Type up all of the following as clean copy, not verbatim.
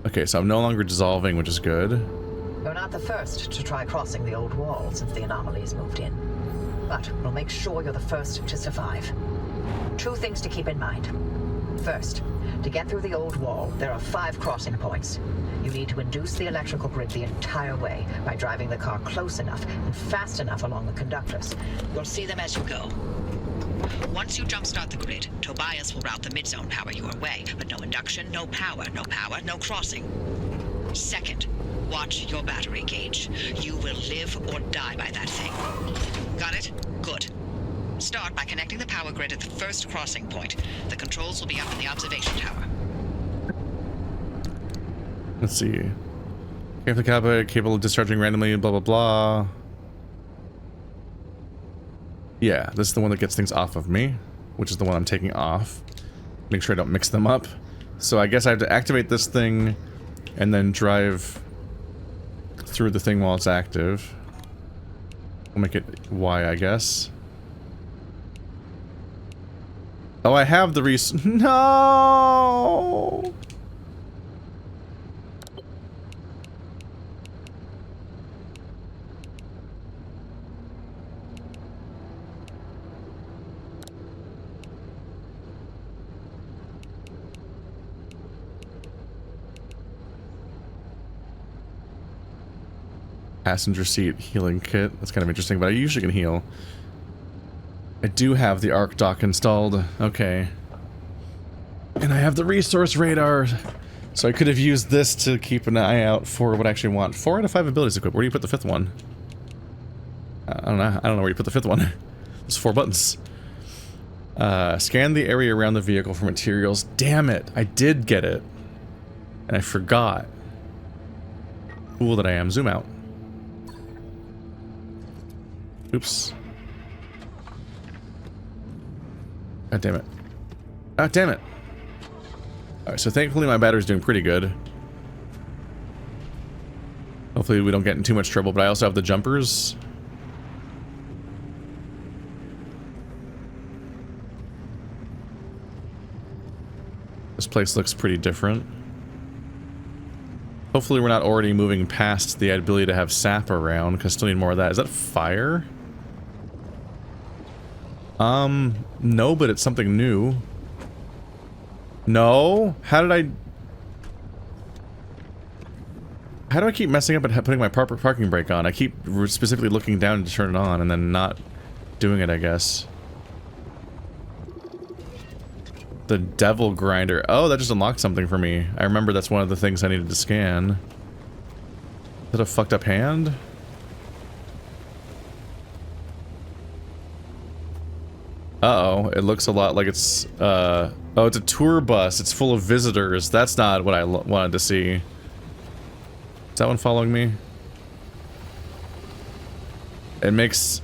Okay, so I'm no longer dissolving, which is good. You're not the first to try crossing the old wall since the anomalies moved in. But we'll make sure you're the first to survive. Two things to keep in mind. First, to get through the old wall, there are 5 crossing points. You need to induce the electrical grid the entire way by driving the car close enough and fast enough along the conductors. You'll see them as you go. Once you jumpstart the grid, Tobias will route the mid-zone power your way, but no induction, no power, no crossing. Second, watch your battery gauge. You will live or die by that thing. Got it? Good. Start by connecting the power grid at the first crossing point. The controls will be up in the observation tower. Let's see. Capable of discharging randomly, blah, blah, blah. Yeah, this is the one that gets things off of me, which is the one I'm taking off. Make sure I don't mix them up. So I guess I have to activate this thing and then drive through the thing while it's active. We'll make it Y, I guess. Oh, I have the No! Passenger seat healing kit. That's kind of interesting, but I usually can heal. I do have the arc dock installed. Okay. And I have the resource radar. So I could have used this to keep an eye out for what I actually want. 4 out of 5 abilities equipped. Where do you put the 5th one? I don't know. I don't know where you put the 5th one. There's 4 buttons. Scan the area around the vehicle for materials. Damn it. I did get it. And I forgot. Fool that I am. Zoom out. Oops. God damn it. God damn it. Alright, so thankfully my battery's doing pretty good. Hopefully we don't get in too much trouble, but I also have the jumpers. This place looks pretty different. Hopefully we're not already moving past the ability to have sap around, because I still need more of that. Is that fire? No, but it's something new. No? How do I keep messing up and putting my parking brake on? I keep specifically looking down to turn it on and then not doing it, I guess. The devil grinder. Oh, that just unlocked something for me. I remember that's one of the things I needed to scan. Is that a fucked up hand? Uh-oh, it looks a lot like it's, oh, it's a tour bus. It's full of visitors. That's not what I wanted to see. Is that one following me? It makes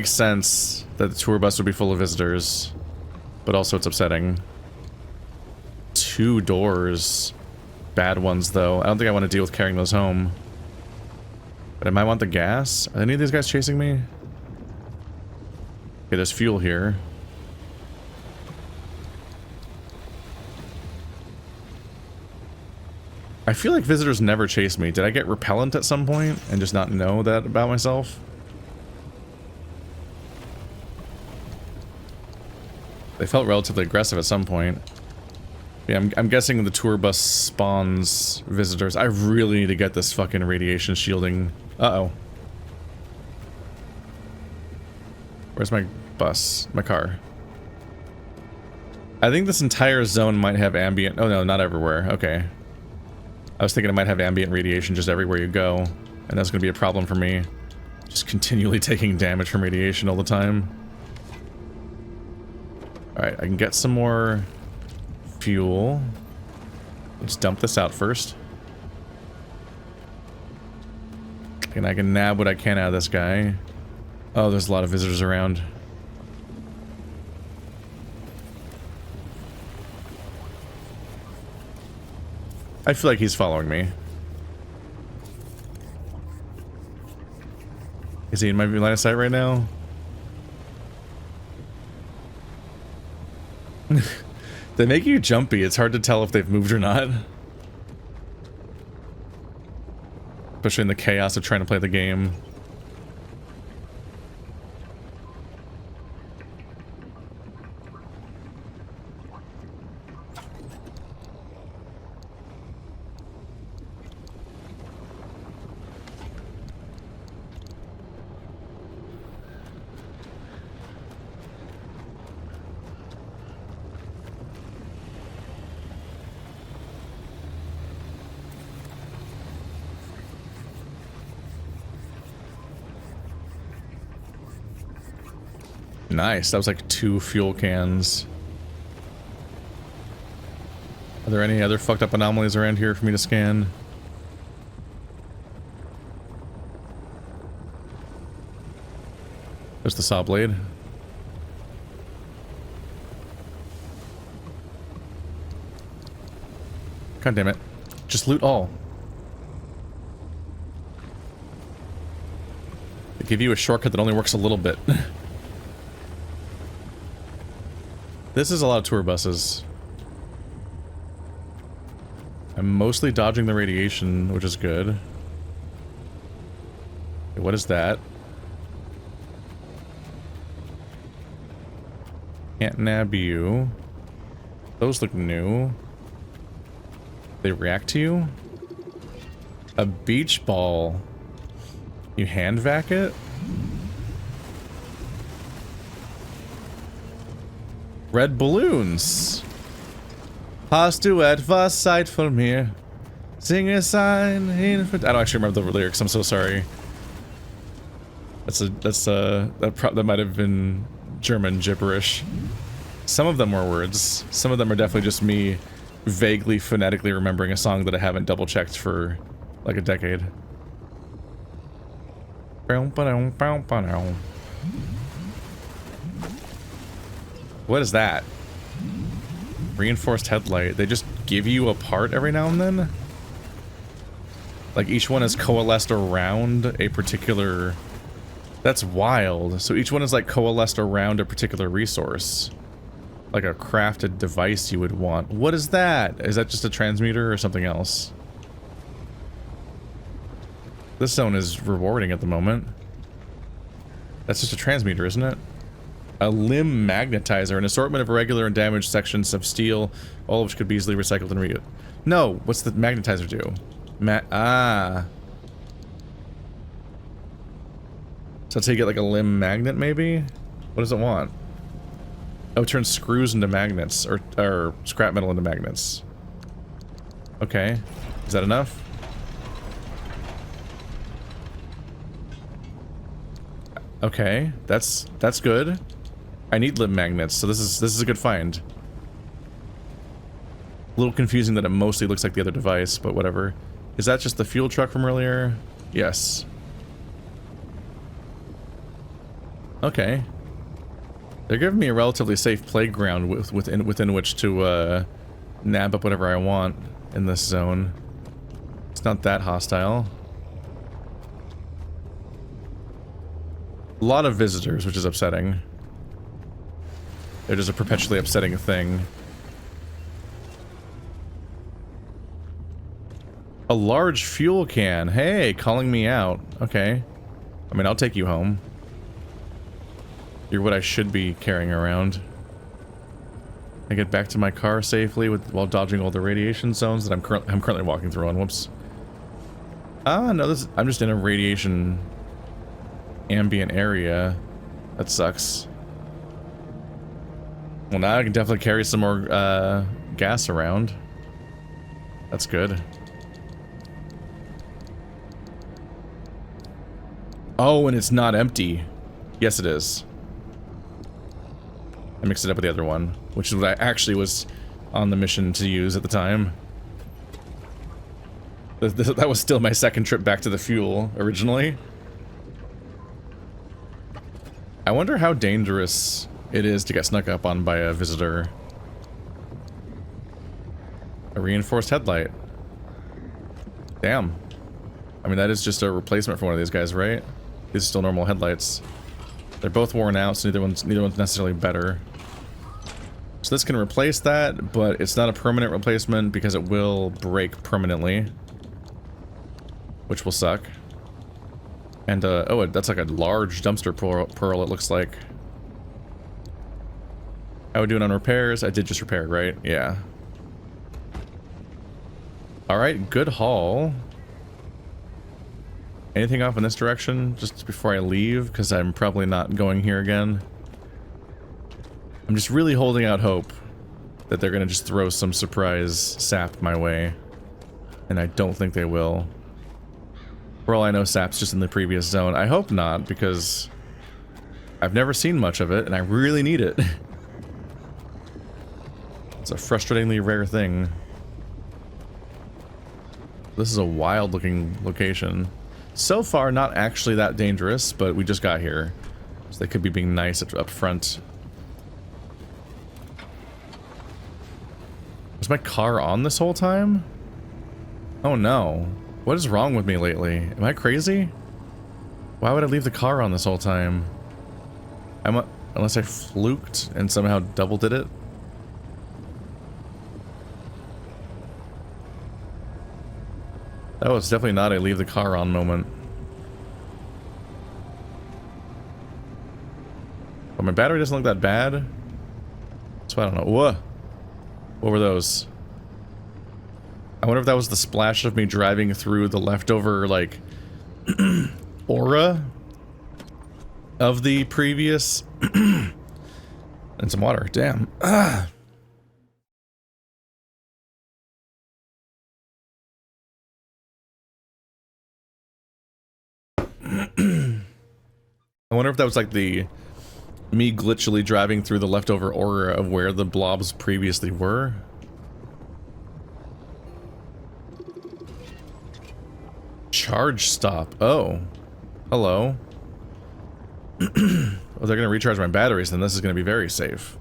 sense that the tour bus would be full of visitors. But also it's upsetting. 2 doors. Bad ones, though. I don't think I want to deal with carrying those home. But I might want the gas. Are any of these guys chasing me? Okay, there's fuel here. I feel like visitors never chase me. Did I get repellent at some point and just not know that about myself? They felt relatively aggressive at some point. Yeah, I'm guessing the tour bus spawns visitors. I really need to get this fucking radiation shielding. Uh-oh. Where's my bus? My car. I think this entire zone might have ambient... Oh no, not everywhere. Okay. I was thinking it might have ambient radiation just everywhere you go. And that's going to be a problem for me. Just continually taking damage from radiation all the time. Alright, I can get some more fuel. Let's dump this out first. And I can nab what I can out of this guy. Oh, there's a lot of visitors around. I feel like he's following me. Is he in my line of sight right now? They make you jumpy. It's hard to tell if they've moved or not. Especially in the chaos of trying to play the game. Nice, that was like 2 fuel cans. Are there any other fucked up anomalies around here for me to scan? There's the saw blade. God damn it. Just loot all. They give you a shortcut that only works a little bit. This is a lot of tour buses. I'm mostly dodging the radiation, which is good. Okay, what is that? Can't nab you. Those look new. They react to you? A beach ball. You hand vac it? Red balloons. Hast du etwas Zeit von mir? Sing a sign in... I don't actually remember the lyrics. I'm so sorry. That might have been German gibberish. Some of them were words. Some of them are definitely just me vaguely phonetically remembering a song that I haven't double checked for like a decade. What is that? Reinforced headlight. They just give you a part every now and then? Like each one is coalesced around a particular... That's wild. So each one is like coalesced around a particular resource. Like a crafted device you would want. What is that? Is that just a transmuter or something else? This zone is rewarding at the moment. That's just a transmuter, isn't it? A limb magnetizer, an assortment of irregular and damaged sections of steel, all of which could be easily recycled and reused. No, what's the magnetizer do? So take it like a limb magnet, maybe? What does it want? Oh, it turns screws into magnets, or scrap metal into magnets. Okay, is that enough? Okay, that's good. I need limb magnets, so this is a good find. A little confusing that it mostly looks like the other device, but whatever. Is that just the fuel truck from earlier? Yes. Okay. They're giving me a relatively safe playground within which to nab up whatever I want in this zone. It's not that hostile. A lot of visitors, which is upsetting. They're just a perpetually upsetting thing. A large fuel can. Hey, calling me out. Okay. I mean, I'll take you home. You're what I should be carrying around. I get back to my car safely while dodging all the radiation zones that I'm currently walking through on. Whoops. Ah, no, I'm just in a radiation ambient area. That sucks. Well, now I can definitely carry some more gas around. That's good. Oh, and it's not empty. Yes, it is. I mixed it up with the other one, which is what I actually was on the mission to use at the time. That was still my second trip back to the fuel, originally. I wonder how dangerous it is to get snuck up on by a visitor. A reinforced headlight. Damn. I mean, that is just a replacement for one of these guys, right? These are still normal headlights. They're both worn out, so neither one's necessarily better. So this can replace that, but it's not a permanent replacement because it will break permanently. which will suck. And, oh, that's like a large dumpster pearl, it looks like. How are we doing on repairs? I did just repair, right? Yeah. Alright, good haul. Anything off in this direction just before I leave? Because I'm probably not going here again. I'm just really holding out hope that they're going to just throw some surprise sap my way. And I don't think they will. For all I know, sap's just in the previous zone. I hope not, because I've never seen much of it, and I really need it. It's a frustratingly rare thing. This is a wild-looking location. So far, not actually that dangerous, but we just got here. So they could be being nice up front. Was my car on this whole time? Oh no. What is wrong with me lately? Am I crazy? Why would I leave the car on this whole time? Unless I fluked and somehow double did it? That was definitely not a leave the car on moment. But my battery doesn't look that bad. So I don't know. Whoa! What were those? I wonder if that was the splash of me driving through the leftover, like, aura of the previous... and some water. Damn. Ah. I wonder if that was like the me glitchily driving through the leftover aura of where the blobs previously were. Charge stop. Oh. Hello. Well, they're gonna recharge my batteries, then this is gonna be very safe.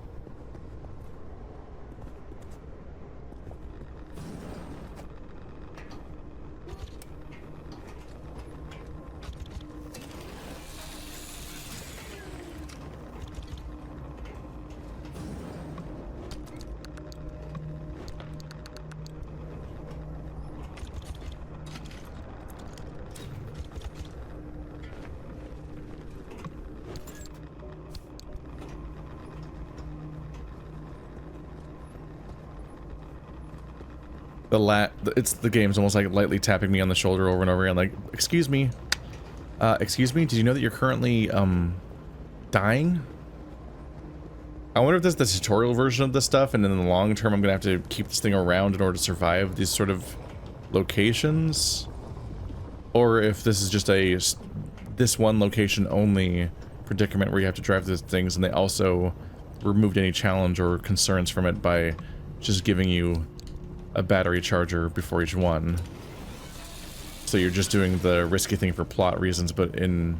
It's the game's almost like lightly tapping me on the shoulder over and over again, like, excuse me, did you know that you're currently, dying? I wonder if this is the tutorial version of this stuff, and in the long term I'm gonna have to keep this thing around in order to survive these sort of locations? Or if this is just this one location only predicament where you have to drive these things, and they also removed any challenge or concerns from it by just giving you a battery charger before each one. So you're just doing the risky thing for plot reasons, but in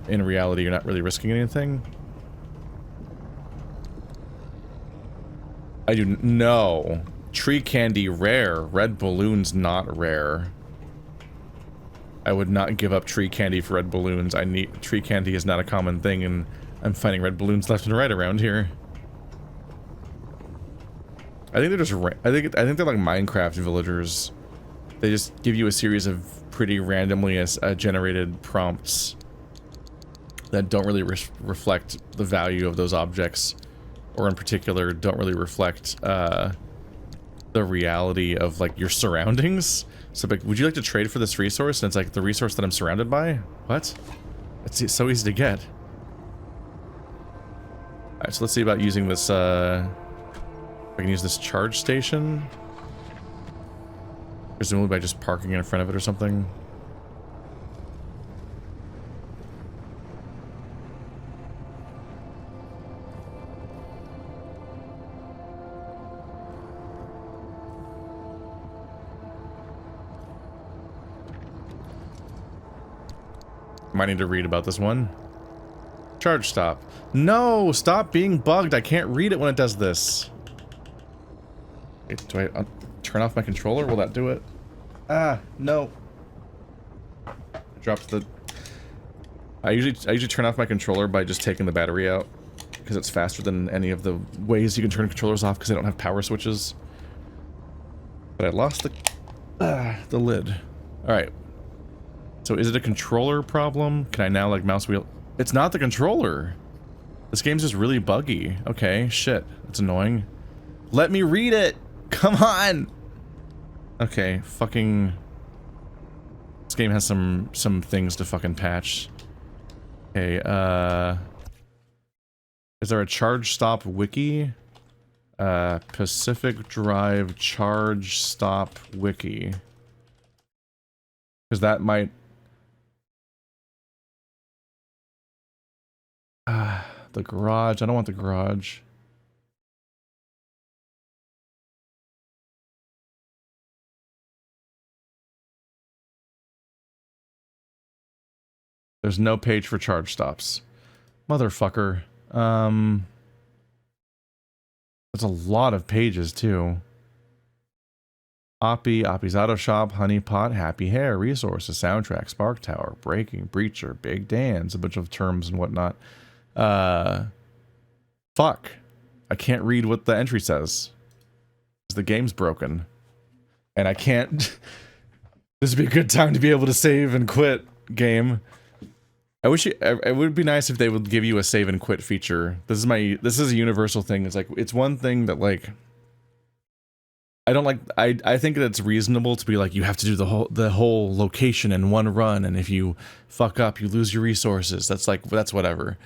reality you're not really risking anything. I do no. Tree candy rare. Red balloons not rare. I would not give up tree candy for red balloons. Tree candy is not a common thing, and I'm finding red balloons left and right around here. I think they're just I think they're like Minecraft villagers. They just give you a series of pretty randomly generated prompts that don't really reflect the value of those objects, or in particular don't really reflect the reality of like your surroundings. So like, would you like to trade for this resource? And it's like the resource that I'm surrounded by? What? It's so easy to get. Alright, so let's see about using this I can use this charge station. Presumably by just parking in front of it or something. Might need to read about this one. Charge stop. No! Stop being bugged! I can't read it when it does this. Wait, do I turn off my controller? Will that do it? Ah, no. I dropped the... I usually turn off my controller by just taking the battery out, because it's faster than any of the ways you can turn controllers off because they don't have power switches. But I lost the lid. Alright. So is it a controller problem? Can I now like mouse wheel? It's not the controller. This game's just really buggy. Okay, shit. That's annoying. Let me read it. Come on. Okay, fucking. This game has some things to fucking patch. Okay, is there a charge stop wiki? Pacific Drive charge stop wiki. Because that might... the garage. I don't want the garage. There's no page for charge stops. Motherfucker. There's a lot of pages, too. Oppie's Auto Shop, Honeypot, Happy Hair, Resources, Soundtrack, Spark Tower, Breaking, Breacher, Big Dan's, a bunch of terms and whatnot. Fuck. I can't read what the entry says. The game's broken. And I can't... This would be a good time to be able to save and quit, game. I wish you, it would be nice if they would give you a save and quit feature. This is a universal thing. It's like, it's one thing that like, I don't like, I think that it's reasonable to be like, you have to do the whole location in one run, and if you fuck up, you lose your resources. That's like, that's whatever.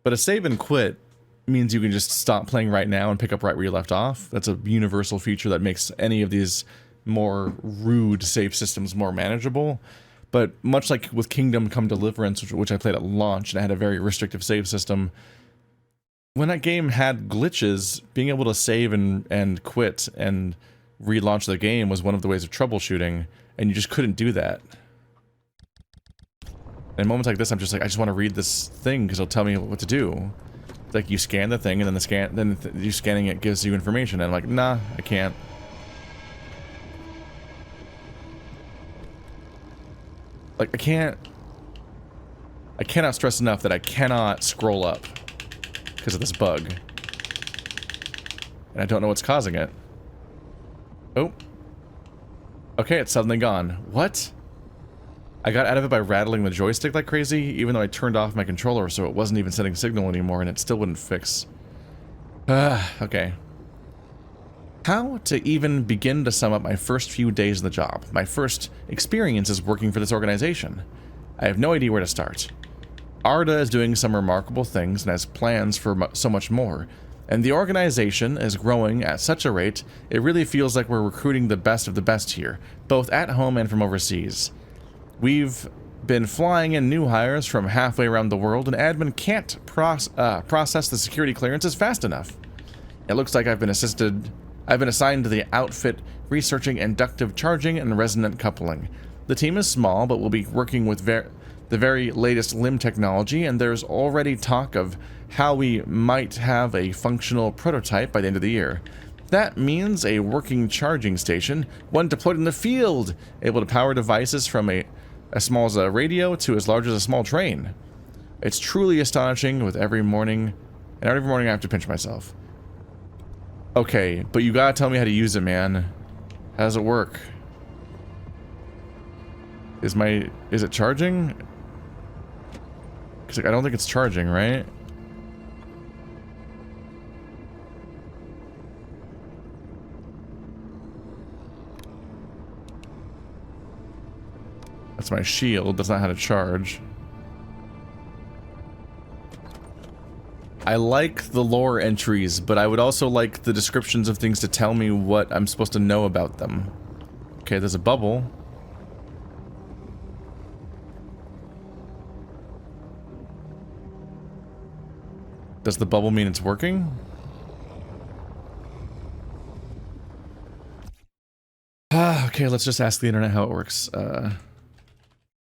But a save and quit means you can just stop playing right now and pick up right where you left off. That's a universal feature that makes any of these more rude save systems more manageable. But much like with Kingdom Come Deliverance, which I played at launch, and I had a very restrictive save system, when that game had glitches, being able to save and quit and relaunch the game was one of the ways of troubleshooting, and you just couldn't do that. In moments like this, I'm just like, I just want to read this thing because it'll tell me what to do. It's like you scan the thing, and then you scanning it gives you information, and I'm like, nah, I can't. Like, I cannot stress enough that I cannot scroll up because of this bug. And I don't know what's causing it. Oh. Okay, it's suddenly gone. What? I got out of it by rattling the joystick like crazy, even though I turned off my controller so it wasn't even sending signal anymore, and it still wouldn't fix. Okay. How to even begin to sum up my first few days of the job, my first experiences working for this organization? I have no idea where to start. Arda is doing some remarkable things and has plans for so much more, and the organization is growing at such a rate, it really feels like we're recruiting the best of the best here, both at home and from overseas. We've been flying in new hires from halfway around the world, and admin can't process the security clearances fast enough. It looks like I've been assigned to the outfit researching inductive charging and resonant coupling. The team is small, but we'll be working with the very latest limb technology, and there's already talk of how we might have a functional prototype by the end of the year. That means a working charging station, one deployed in the field, able to power devices from as small as a radio to as large as a small train. It's truly astonishing with every morning, and every morning I have to pinch myself. Okay, but you gotta tell me how to use it, man. How does it work? Is it charging? Cause like, I don't think it's charging, right? That's my shield, that's not how to charge. I like the lore entries, but I would also like the descriptions of things to tell me what I'm supposed to know about them. Okay, there's a bubble. Does the bubble mean it's working? Okay, let's just ask the internet how it works.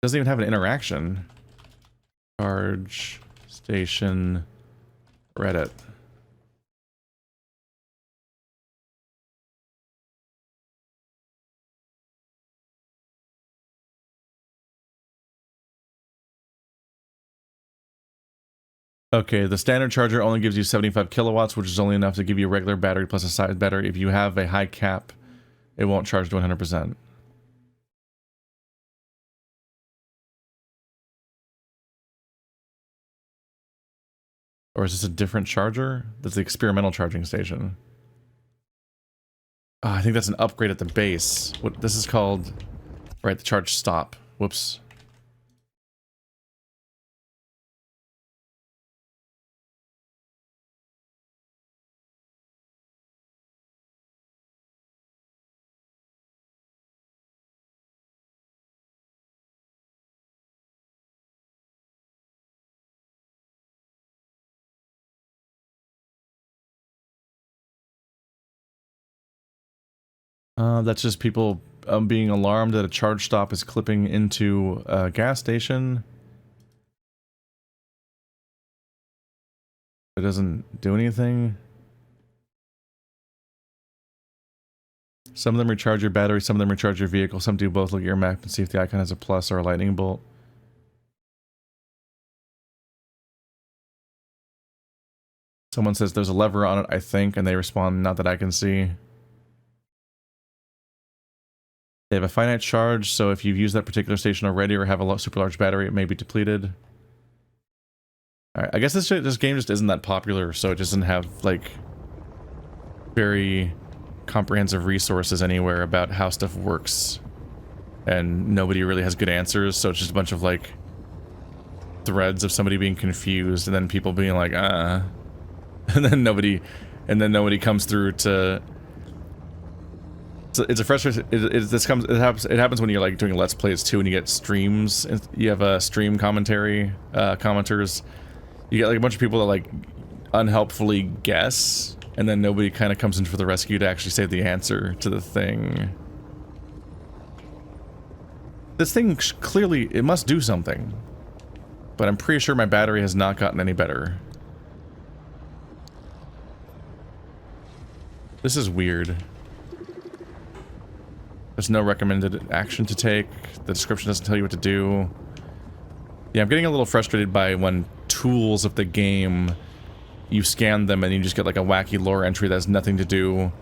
Doesn't even have an interaction. Charge station Reddit. Okay, the standard charger only gives you 75 kilowatts, which is only enough to give you a regular battery plus a side battery. If you have a high cap, it won't charge to 100%. Or is this a different charger? That's the experimental charging station. I think that's an upgrade at the base. What this is called... Right, the charge stop. Whoops. That's just people being alarmed that a charge stop is clipping into a gas station. It doesn't do anything. Some of them recharge your battery, some of them recharge your vehicle, some do both. Look at your map and see if the icon has a plus or a lightning bolt. Someone says there's a lever on it, I think, and they respond, not that I can see. They have a finite charge, so if you've used that particular station already or have a super large battery, it may be depleted. Alright, I guess this game just isn't that popular, so it doesn't have, like, very comprehensive resources anywhere about how stuff works. And nobody really has good answers, so it's just a bunch of, like, threads of somebody being confused, and then people being like, and then nobody comes through to... It's a frustrating. It happens when you're like doing Let's Plays too, and you get streams. You have a stream commentary, commenters. You get like a bunch of people that like unhelpfully guess, and then nobody kind of comes in for the rescue to actually say the answer to the thing. This thing clearly it must do something, but I'm pretty sure my battery has not gotten any better. This is weird. There's no recommended action to take. The description doesn't tell you what to do. Yeah, I'm getting a little frustrated by when tools of the game, you scan them and you just get like a wacky lore entry that has nothing to do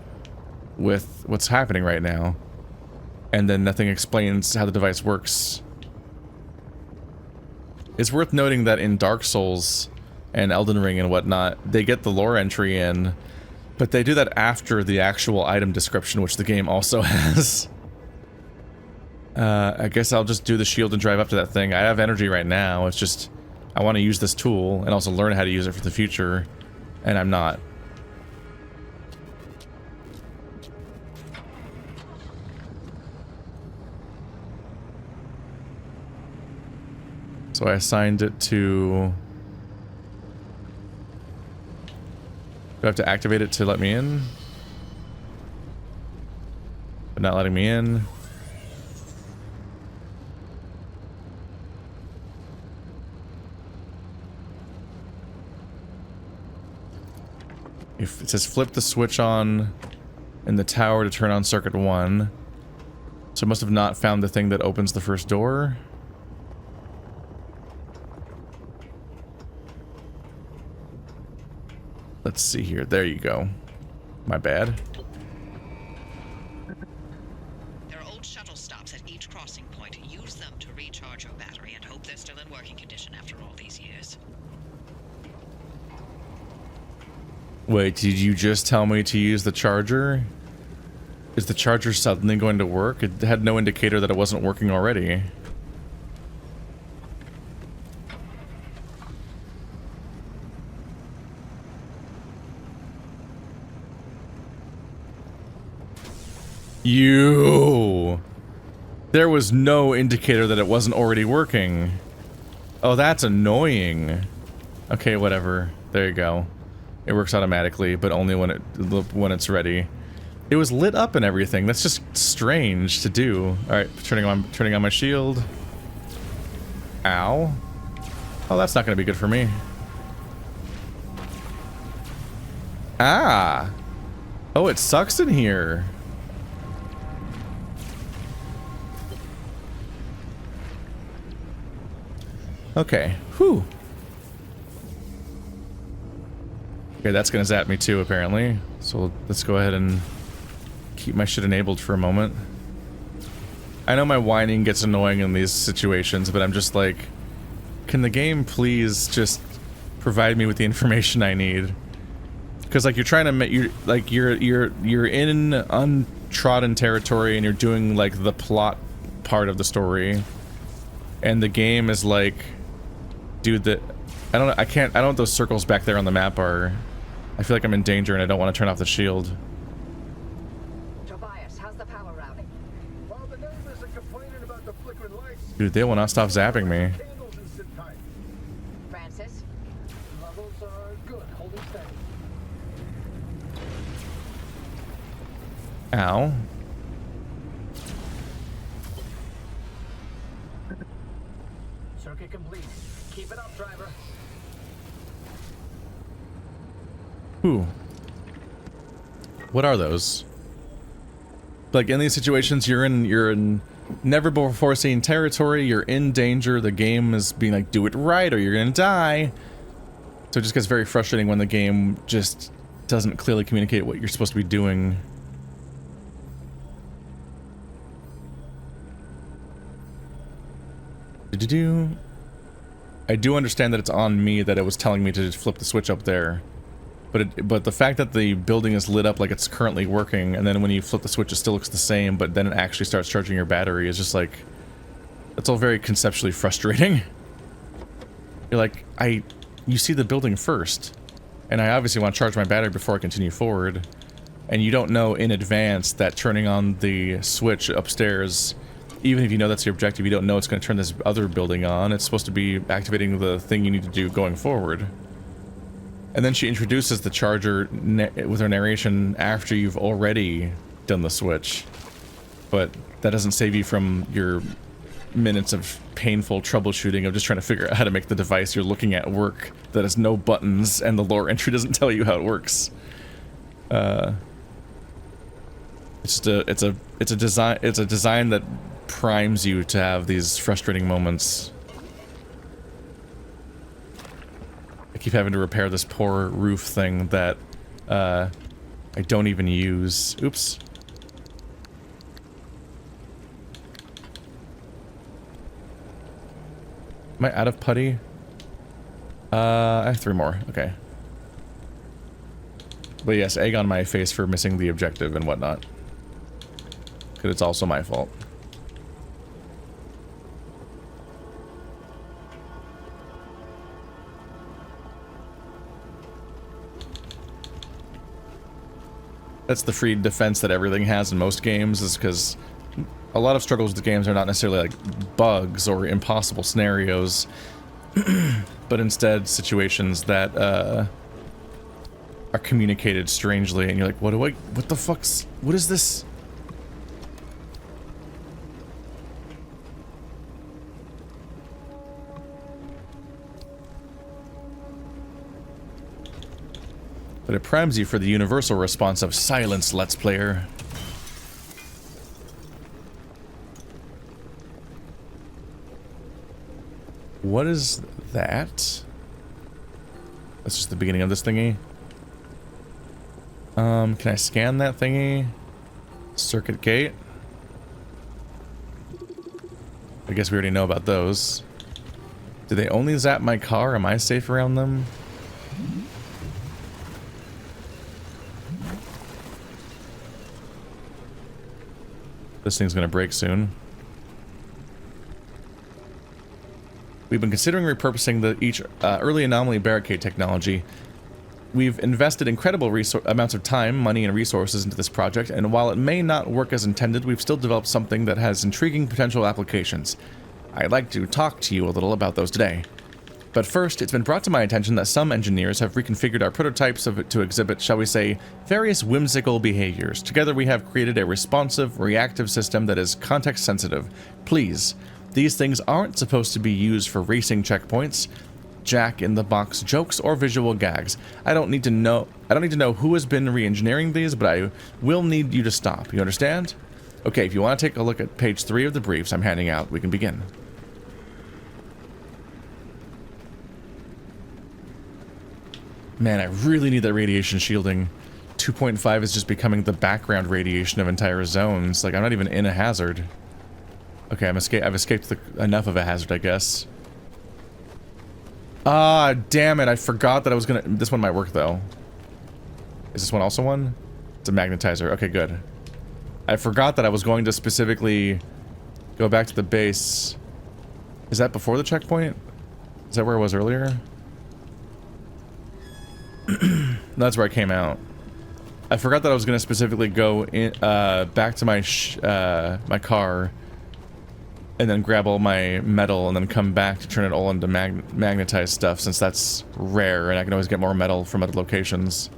with what's happening right now. And then nothing explains how the device works. It's worth noting that in Dark Souls and Elden Ring and whatnot, they get the lore entry in, but they do that after the actual item description, which the game also has. I guess I'll just do the shield and drive up to that thing. I have energy right now, it's just... I want to use this tool, and also learn how to use it for the future, and I'm not. So I assigned it to... Do I have to activate it to let me in? But not letting me in. If it says flip the switch on in the tower to turn on circuit 1. So I must have not found the thing that opens the first door. Let's see here. There you go. My bad. There are old shuttle stops at each crossing point. Use them to recharge your battery and hope they're still in working condition after all these years. Wait, did you just tell me to use the charger? Is the charger suddenly going to work? It had no indicator that it wasn't working already. There was no indicator that it wasn't already working. Oh, that's annoying. Okay, whatever. There you go. It works automatically, but only when it's ready. It was lit up and everything. That's just strange to do. All right, turning on my shield. Ow. Oh, that's not going to be good for me. Ah. Oh, it sucks in here. Okay. Whew. Okay, that's gonna zap me too, apparently. So let's go ahead and keep my shit enabled for a moment. I know my whining gets annoying in these situations, but I'm just like, can the game please just provide me with the information I need. Because like you're trying to make you're in untrodden territory and you're doing like the plot part of the story, and the game is like, dude, I don't know what those circles back there on the map are. I feel like I'm in danger and I don't want to turn off the shield. Tobias, how's the power routing? While the name isn't complaining about the flickering lights, Dude, they will not stop zapping me. candles and sit tight. Francis? Levels are good, holding steady. Ow. Circuit complete. Keep it up, driver. Ooh. What are those? Like in these situations, you're in never before seen territory, you're in danger, the game is being like, do it right or you're gonna die. So it just gets very frustrating when the game just doesn't clearly communicate what you're supposed to be doing. I do understand that it's on me that it was telling me to just flip the switch up there. But the fact that the building is lit up like it's currently working, and then when you flip the switch it still looks the same, but then it actually starts charging your battery is just like... It's all very conceptually frustrating. You're like, you see the building first, and I obviously want to charge my battery before I continue forward, and you don't know in advance that turning on the switch upstairs, even if you know that's your objective, you don't know it's going to turn this other building on. It's supposed to be activating the thing you need to do going forward. And then she introduces the charger with her narration after you've already done the switch. But that doesn't save you from your minutes of painful troubleshooting of just trying to figure out how to make the device you're looking at work that has no buttons and the lore entry doesn't tell you how it works. It's a design that primes you to have these frustrating moments. I keep having to repair this poor roof thing that I don't even use. Oops. Am I out of putty? I have 3 more. Okay. But yes, egg on my face for missing the objective and whatnot. Because it's also my fault. That's the free defense that everything has in most games, is because a lot of struggles with the games are not necessarily like bugs or impossible scenarios, but instead situations that are communicated strangely, and you're like, what the fuck's, what is this? But it primes you for the universal response of silence, Let's Player. What is that? That's just the beginning of this thingy. Can I scan that thingy? Circuit gate? I guess we already know about those. Do they only zap my car? Am I safe around them? This thing's gonna break soon. We've been considering repurposing each early anomaly barricade technology. We've invested incredible amounts of time, money, and resources into this project, and while it may not work as intended, we've still developed something that has intriguing potential applications. I'd like to talk to you a little about those today. But first, it's been brought to my attention that some engineers have reconfigured our prototypes to exhibit, shall we say, various whimsical behaviors. Together we have created a responsive, reactive system that is context-sensitive. Please, these things aren't supposed to be used for racing checkpoints, jack-in-the-box jokes, or visual gags. I don't need to know who has been re-engineering these, but I will need you to stop. You understand? Okay, if you want to take a look at page 3 of the briefs I'm handing out, we can begin. Man, I really need that radiation shielding. 2.5 is just becoming the background radiation of entire zones. Like, I'm not even in a hazard. Okay, I've escaped enough of a hazard, I guess. Ah, damn it. I forgot that I was gonna... This one might work, though. Is this one also one? It's a magnetizer. Okay, good. I forgot that I was going to specifically go back to the base. Is that before the checkpoint? Is that where I was earlier? That's where I came out. I forgot that I was going to specifically go in, back to my my car and then grab all my metal and then come back to turn it all into magnetized stuff, since that's rare and I can always get more metal from other locations.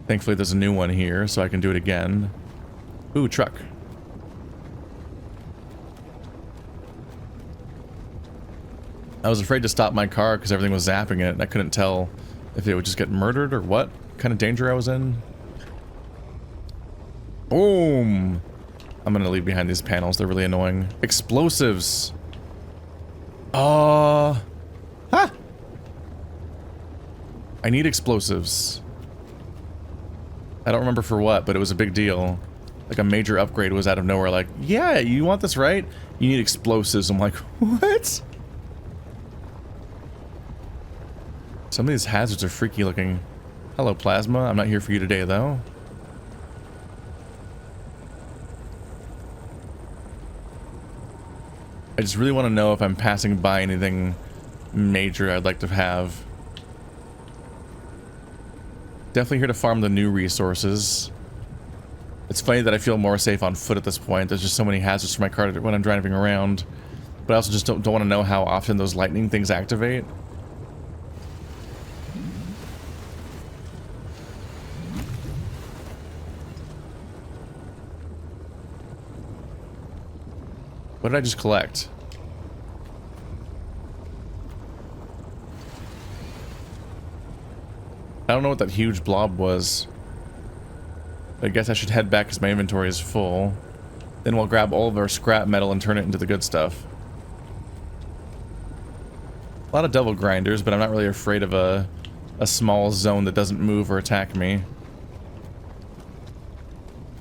Thankfully there's a new one here, so I can do it again. Ooh, truck. I was afraid to stop my car because everything was zapping it and I couldn't tell if it would just get murdered or what kind of danger I was in. Boom! I'm gonna leave behind these panels, they're really annoying. Explosives! Ha! I need explosives. I don't remember for what, but it was a big deal. Like a major upgrade was out of nowhere, like, yeah, you want this, right? You need explosives. I'm like, what? Some of these hazards are freaky looking. Hello, Plasma. I'm not here for you today, though. I just really want to know if I'm passing by anything major I'd like to have. Definitely here to farm the new resources. It's funny that I feel more safe on foot at this point. There's just so many hazards for my car when I'm driving around. But I also just don't want to know how often those lightning things activate. What did I just collect? I don't know what that huge blob was. I guess I should head back because my inventory is full. Then we'll grab all of our scrap metal and turn it into the good stuff. A lot of devil grinders, but I'm not really afraid of a small zone that doesn't move or attack me.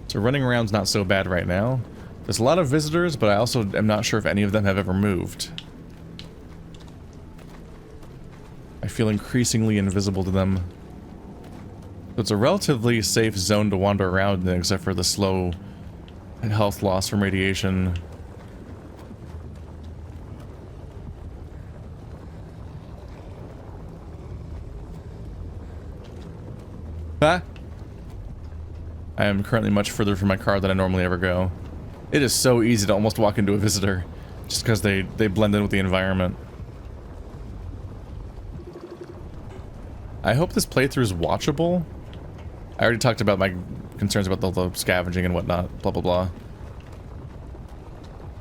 So running around's not so bad right now. There's a lot of visitors, but I also am not sure if any of them have ever moved. I feel increasingly invisible to them. So it's a relatively safe zone to wander around in, except for the slow health loss from radiation. Ah! I am currently much further from my car than I normally ever go. It is so easy to almost walk into a visitor, just because they blend in with the environment. I hope this playthrough is watchable. I already talked about my concerns about the scavenging and whatnot, blah blah blah.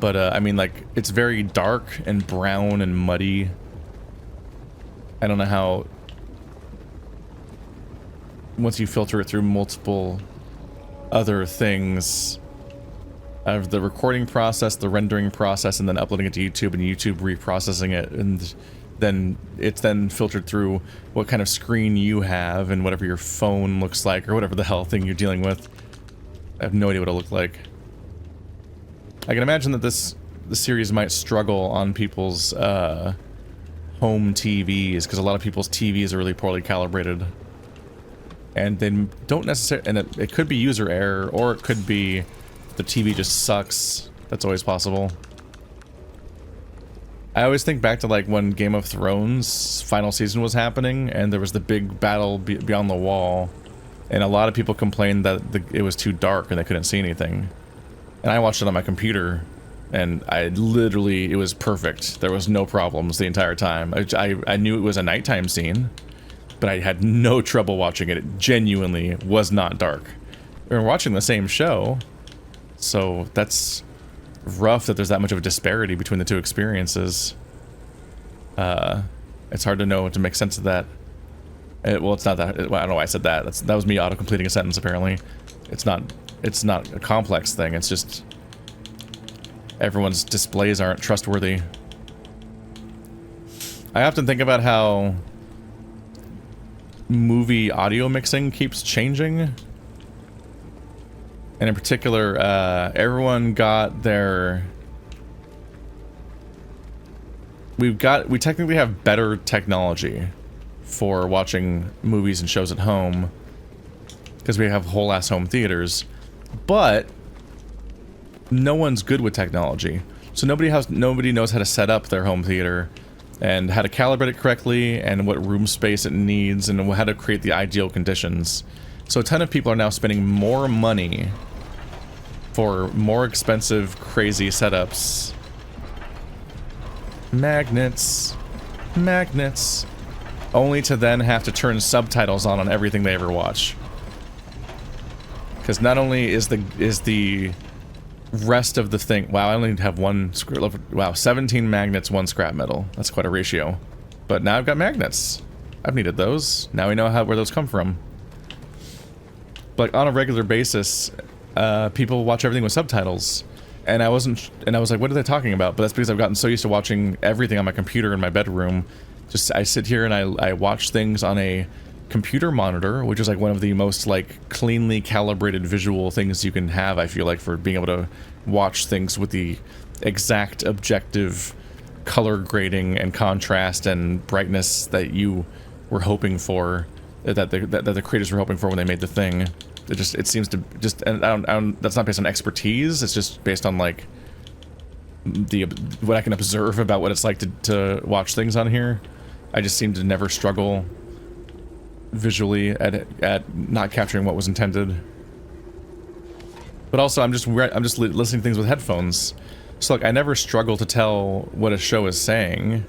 But I mean, like, it's very dark and brown and muddy. I don't know how, once you filter it through multiple other things, of the recording process, the rendering process, and then uploading it to YouTube, and YouTube reprocessing it, and then it's then filtered through what kind of screen you have and whatever your phone looks like, or whatever the hell thing you're dealing with. I have no idea what it'll look like. I can imagine that the series might struggle on people's home TVs, because a lot of people's TVs are really poorly calibrated. And they don't necessarily, and it could be user error, or it could be the TV just sucks. That's always possible. I always think back to like when Game of Thrones final season was happening and there was the big battle beyond the wall, and a lot of people complained that it was too dark and they couldn't see anything. And I watched it on my computer and it was perfect. There was no problems the entire time. I knew it was a nighttime scene, but I had no trouble watching it. It genuinely was not dark. We were watching the same show, so that's rough that there's that much of a disparity between the two experiences. It's hard to know to make sense of that. Well, it's not that. Well, I don't know why I said that. That was me auto-completing a sentence, apparently. It's not a complex thing. It's just everyone's displays aren't trustworthy. I often think about how movie audio mixing keeps changing. And in particular, everyone got their we technically have better technology for watching movies and shows at home because we have whole ass home theaters, but no one's good with technology. So nobody knows how to set up their home theater and how to calibrate it correctly and what room space it needs and how to create the ideal conditions. So a ton of people are now spending more money for more expensive, crazy setups. Magnets. Magnets. Only to then have to turn subtitles on everything they ever watch. Because not only is the rest of the thing... Wow, I only have one... Wow, 17 magnets, 1 scrap metal. That's quite a ratio. But now I've got magnets. I've needed those. Now we know where those come from. But on a regular basis, people watch everything with subtitles. And I was like, what are they talking about? But that's because I've gotten so used to watching everything on my computer in my bedroom. I sit here and I watch things on a computer monitor, which is like one of the most like cleanly calibrated visual things you can have, I feel like, for being able to watch things with the exact objective color grading and contrast and brightness that you were hoping for, that the creators were hoping for when they made the thing. It seems to just, and I don't, that's not based on expertise. It's just based on like what I can observe about what it's like to watch things on here. I just seem to never struggle visually at not capturing what was intended. But also, I'm just listening to things with headphones. So like, I never struggle to tell what a show is saying.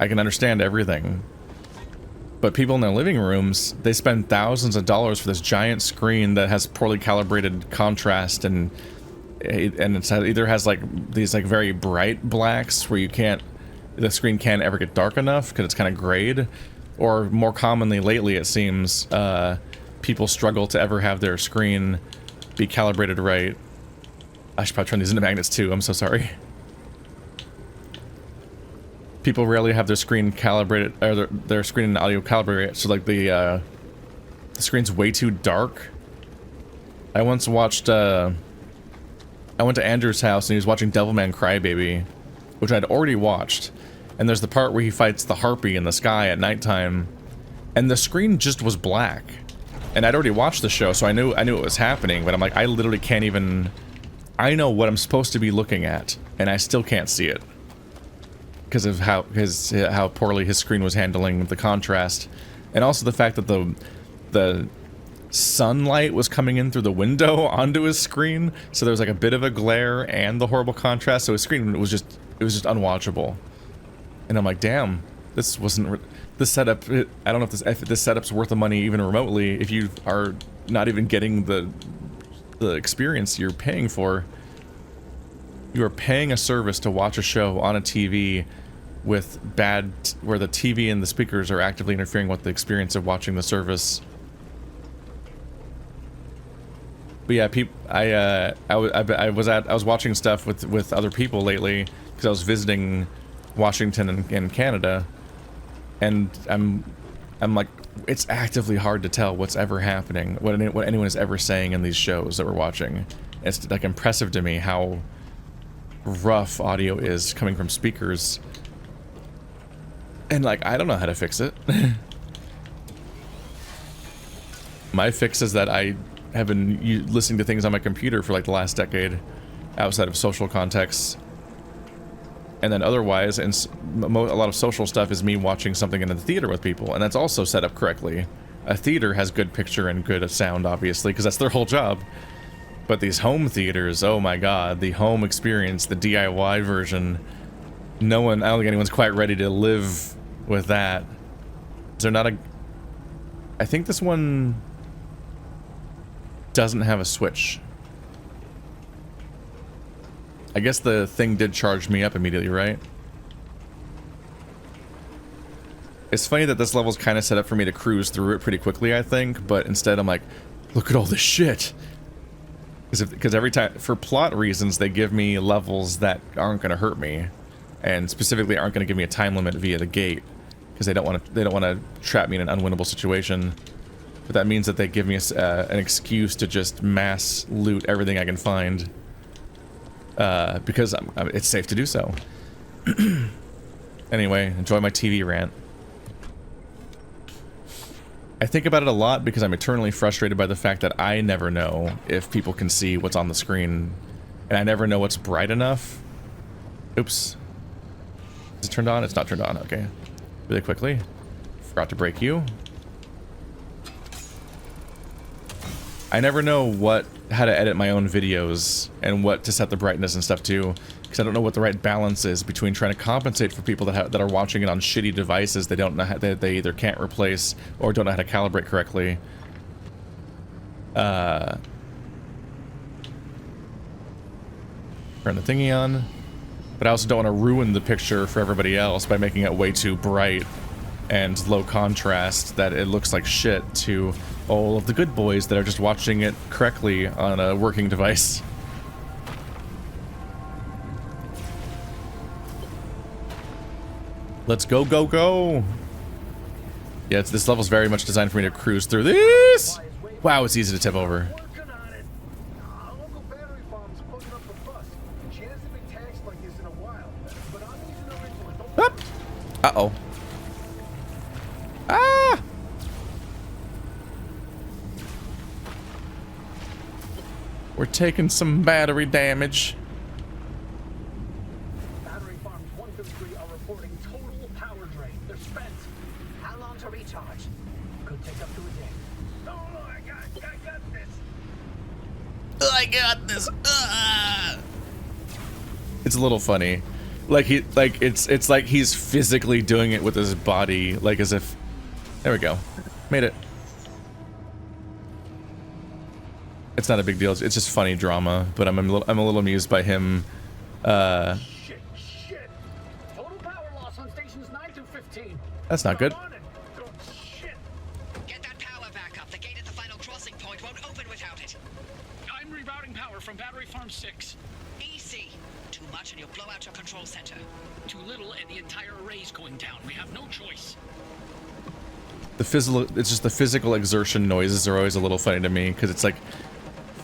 I can understand everything. But people in their living rooms, they spend thousands of dollars for this giant screen that has poorly calibrated contrast and it either has like these like very bright blacks where the screen can't ever get dark enough because it's kind of grayed, or more commonly lately it seems people struggle to ever have their screen be calibrated right. I should probably turn these into magnets too, I'm so sorry. People rarely have their screen calibrated, or their screen and audio calibrated, so like the screen's way too dark. I once watched, I went to Andrew's house and he was watching Devilman Crybaby, which I'd already watched, and there's the part where he fights the harpy in the sky at nighttime, and the screen just was black. And I'd already watched the show, so I knew it was happening, but I'm like, I literally can't even... I know what I'm supposed to be looking at, and I still can't see it. Because of how poorly his screen was handling the contrast, and also the fact that the sunlight was coming in through the window onto his screen, so there was like a bit of a glare and the horrible contrast. So his screen was just unwatchable. And I'm like, damn, this wasn't this setup. I don't know if this setup's worth the money even remotely if you are not even getting the experience you're paying for. You are paying a service to watch a show on a TV with where the TV and the speakers are actively interfering with the experience of watching the service. But yeah, I was watching stuff with other people lately because I was visiting Washington and Canada, and I'm like, it's actively hard to tell what's ever happening, what anyone is ever saying in these shows that we're watching. It's like impressive to me how rough audio is coming from speakers, and like, I don't know how to fix it. My fix is that I have been listening to things on my computer for like the last decade outside of social contexts, and then otherwise, and a lot of social stuff is me watching something in the theater with people, and that's also set up correctly. A theater has good picture and good sound, obviously, because that's their whole job. But these home theaters, oh my god, the home experience, the DIY version, I don't think anyone's quite ready to live with that. Is there not I think this one doesn't have a switch. I guess the thing did charge me up immediately, right? It's funny that this level's kind of set up for me to cruise through it pretty quickly, I think, but instead I'm like, look at all this shit. Because every time, for plot reasons, they give me levels that aren't going to hurt me, and specifically aren't going to give me a time limit via the gate, because they don't want to trap me in an unwinnable situation. But that means that they give me an excuse to just mass loot everything I can find, because it's safe to do so. Anyway, enjoy my TV rant. I think about it a lot because I'm eternally frustrated by the fact that I never know if people can see what's on the screen, and I never know what's bright enough. Oops. Is it turned on? It's not turned on. Okay. Really quickly. Forgot to break you. I never know how to edit my own videos and what to set the brightness and stuff to, because I don't know what the right balance is between trying to compensate for people that are watching it on shitty devices they don't know how, they either can't replace or don't know how to calibrate correctly. Turn the thingy on, but I also don't want to ruin the picture for everybody else by making it way too bright and low contrast that it looks like shit to all of the good boys that are just watching it correctly on a working device. Let's go, go, go! Yeah, this level's very much designed for me to cruise through this! Wow, it's easy to tip over. Up. Uh-oh. Ah! We're taking some battery damage. Battery farms 1 through 3 are reporting total power drain. They're spent. How long to recharge? Could take up to a day. No, I got this. I got this. It's a little funny. It's like he's physically doing it with his body, like as if. There we go. Made it. It's not a big deal. It's just funny drama, but I'm a little amused by him. Shit. Total power loss on stations 9 through 15. That's not good. Shit. Get that power back up. The gate at the final crossing point won't open without it. I'm rerouting power from battery farm 6. Easy. Too much and you'll blow out your control center. Too little and the entire array's going down. We have no choice. It's just the physical exertion noises are always a little funny to me, because it's like,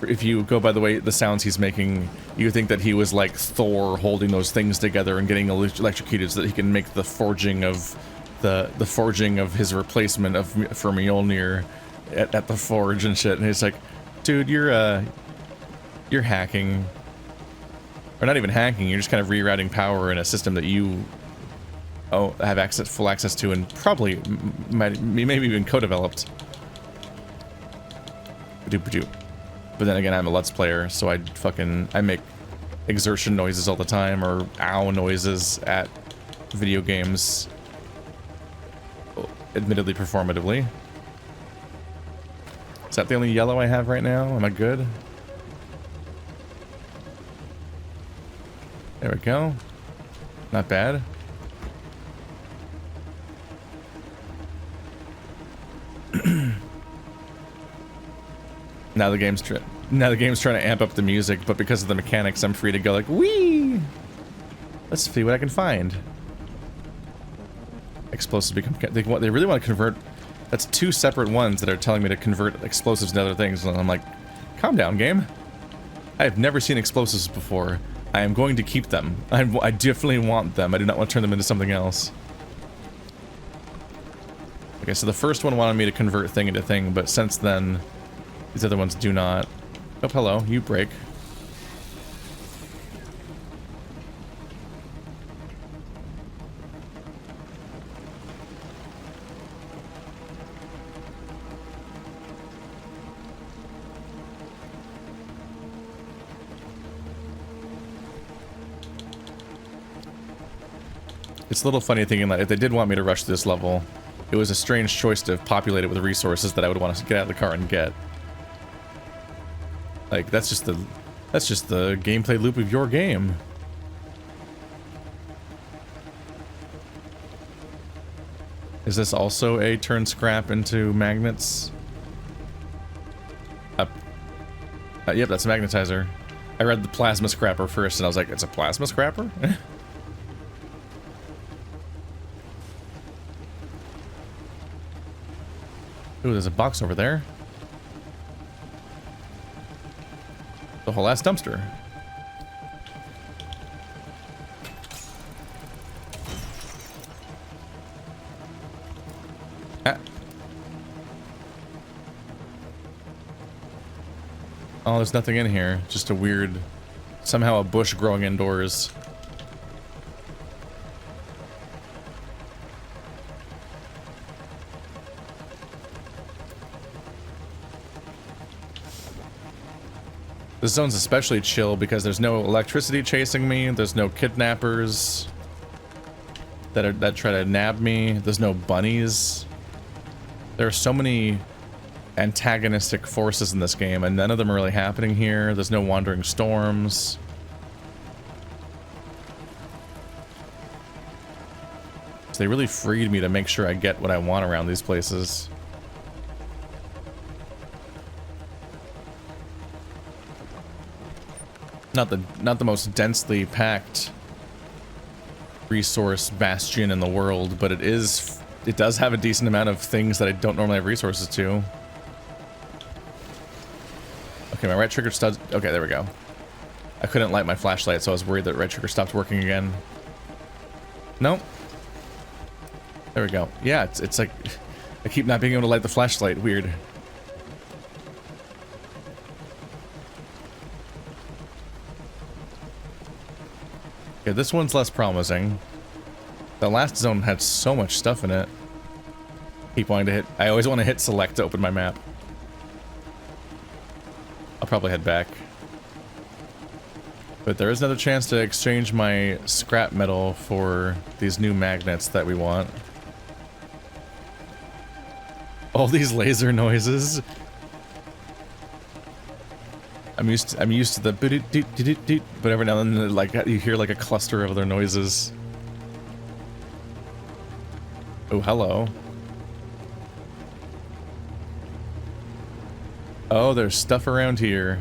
if you go by the way the sounds he's making, you think that he was like Thor holding those things together and getting electrocuted so that he can make the forging of his replacement for Mjolnir at the forge and shit. And he's like, dude, you're hacking, or not even hacking. You're just kind of rerouting power in a system that you have full access to, and probably maybe even co-developed. But then again, I'm a Let's Player, so I make exertion noises all the time, or ow noises at video games, admittedly performatively. Is that the only yellow I have right now? Am I good? There we go. Not bad. Now the game's trying to amp up the music, but because of the mechanics, I'm free to go like, wee! Let's see what I can find. Explosives become... They really want to convert... That's 2 separate ones that are telling me to convert explosives into other things, and I'm like, calm down, game. I have never seen explosives before. I am going to keep them. I definitely want them. I do not want to turn them into something else. Okay, so the first one wanted me to convert thing into thing, but since then... These other ones do not. Oh, hello. You break. It's a little funny thinking that if they did want me to rush this level, it was a strange choice to populate it with resources that I would want to get out of the car and get. Like, that's just the gameplay loop of your game. Is this also a turn scrap into magnets? Yep, that's a magnetizer. I read the plasma scrapper first and I was like, it's a plasma scrapper? Ooh, there's a box over there. The whole ass dumpster. No, there's nothing in here. Just a weird... Somehow a bush growing indoors. This zone's especially chill because there's no electricity chasing me. There's no kidnappers that try to nab me. There's no bunnies. There are so many antagonistic forces in this game, and none of them are really happening here. There's no wandering storms. So they really freed me to make sure I get what I want around these places. Not the most densely packed resource bastion in the world, but it does have a decent amount of things that I don't normally have resources to. Okay, my right trigger stopped. Okay, there we go. I couldn't light my flashlight, so I was worried that right trigger stopped working again. Nope. There we go. Yeah, it's like I keep not being able to light the flashlight. Weird. Okay, this one's less promising. The last zone had so much stuff in it. Keep wanting to hit. I always want to hit select to open my map. I'll probably head back. But there is another chance to exchange my scrap metal for these new magnets that we want. All these laser noises. I'm used to the boot-doot-doot-doot-doot, but every now and then, like, you hear like a cluster of other noises. Oh, hello. Oh, there's stuff around here.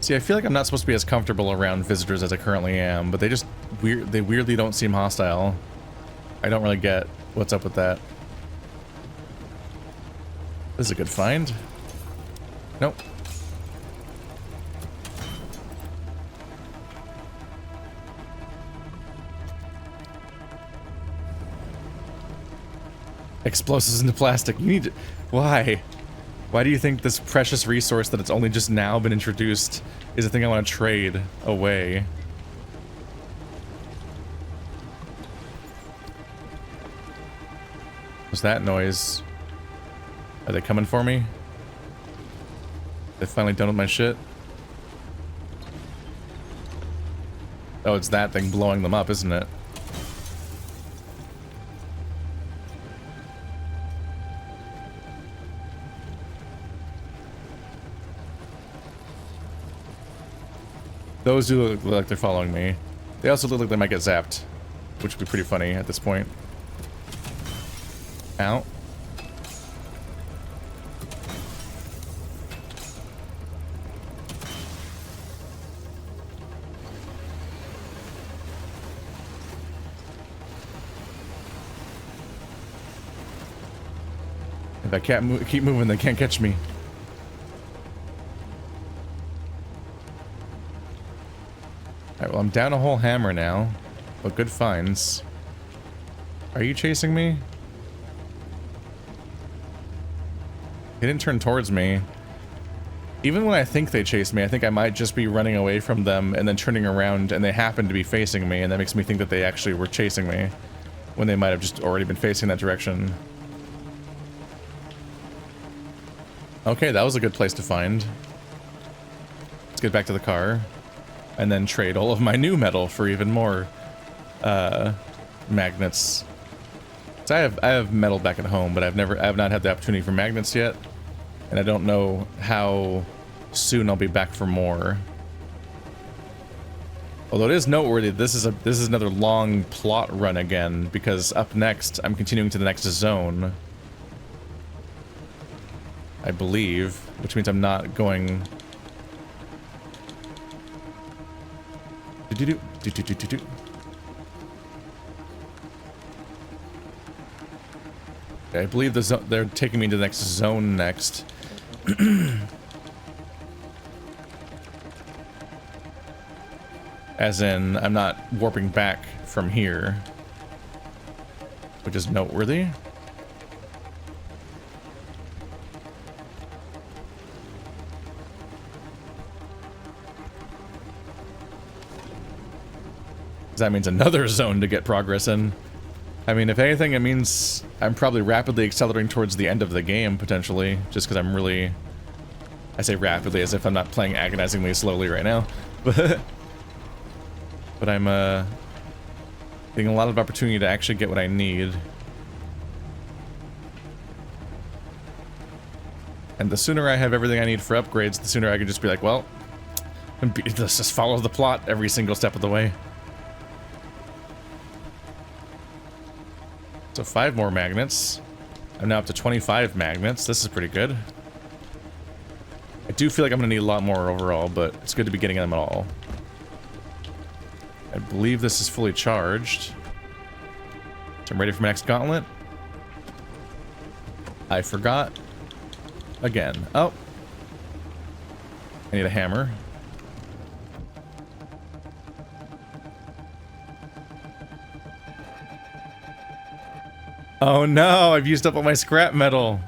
See, I feel like I'm not supposed to be as comfortable around visitors as I currently am, but they weirdly don't seem hostile. I don't really get what's up with that. This is a good find. Nope. Explosives into plastic. You need to... Why? Why do you think this precious resource that it's only just now been introduced is a thing I want to trade away? What's that noise? Are they coming for me? They finally done with my shit? Oh, it's that thing blowing them up, isn't it? Those do look like they're following me. They also look like they might get zapped, which would be pretty funny at this point. Ow. If I can't keep moving, they can't catch me. Alright, well, I'm down a whole hammer now, but good finds. Are you chasing me? They didn't turn towards me. Even when I think they chase me, I think I might just be running away from them and then turning around and they happen to be facing me, and that makes me think that they actually were chasing me when they might have just already been facing that direction. Okay, that was a good place to find. Let's get back to the car and then trade all of my new metal for even more magnets. So I have metal back at home, but I have not had the opportunity for magnets yet, and I don't know how soon I'll be back for more. Although it is noteworthy, this is another long plot run again, because up next I'm continuing to the next zone, I believe, which means I'm not going. I believe they're taking me to the next zone next. As in, I'm not warping back from here, which is noteworthy. That means another zone to get progress in. I mean, if anything, it means I'm probably rapidly accelerating towards the end of the game, potentially, just because I'm really... I say rapidly as if I'm not playing agonizingly slowly right now. But I'm getting a lot of opportunity to actually get what I need. And the sooner I have everything I need for upgrades, the sooner I can just be like, well, let's just follow the plot every single step of the way. So 5 more magnets. I'm now up to 25 magnets. This is pretty good. I do feel like I'm going to need a lot more overall, but it's good to be getting them at all. I believe this is fully charged. So I'm ready for my next gauntlet. I forgot. Again. Oh. I need a hammer. Oh no, I've used up all my scrap metal.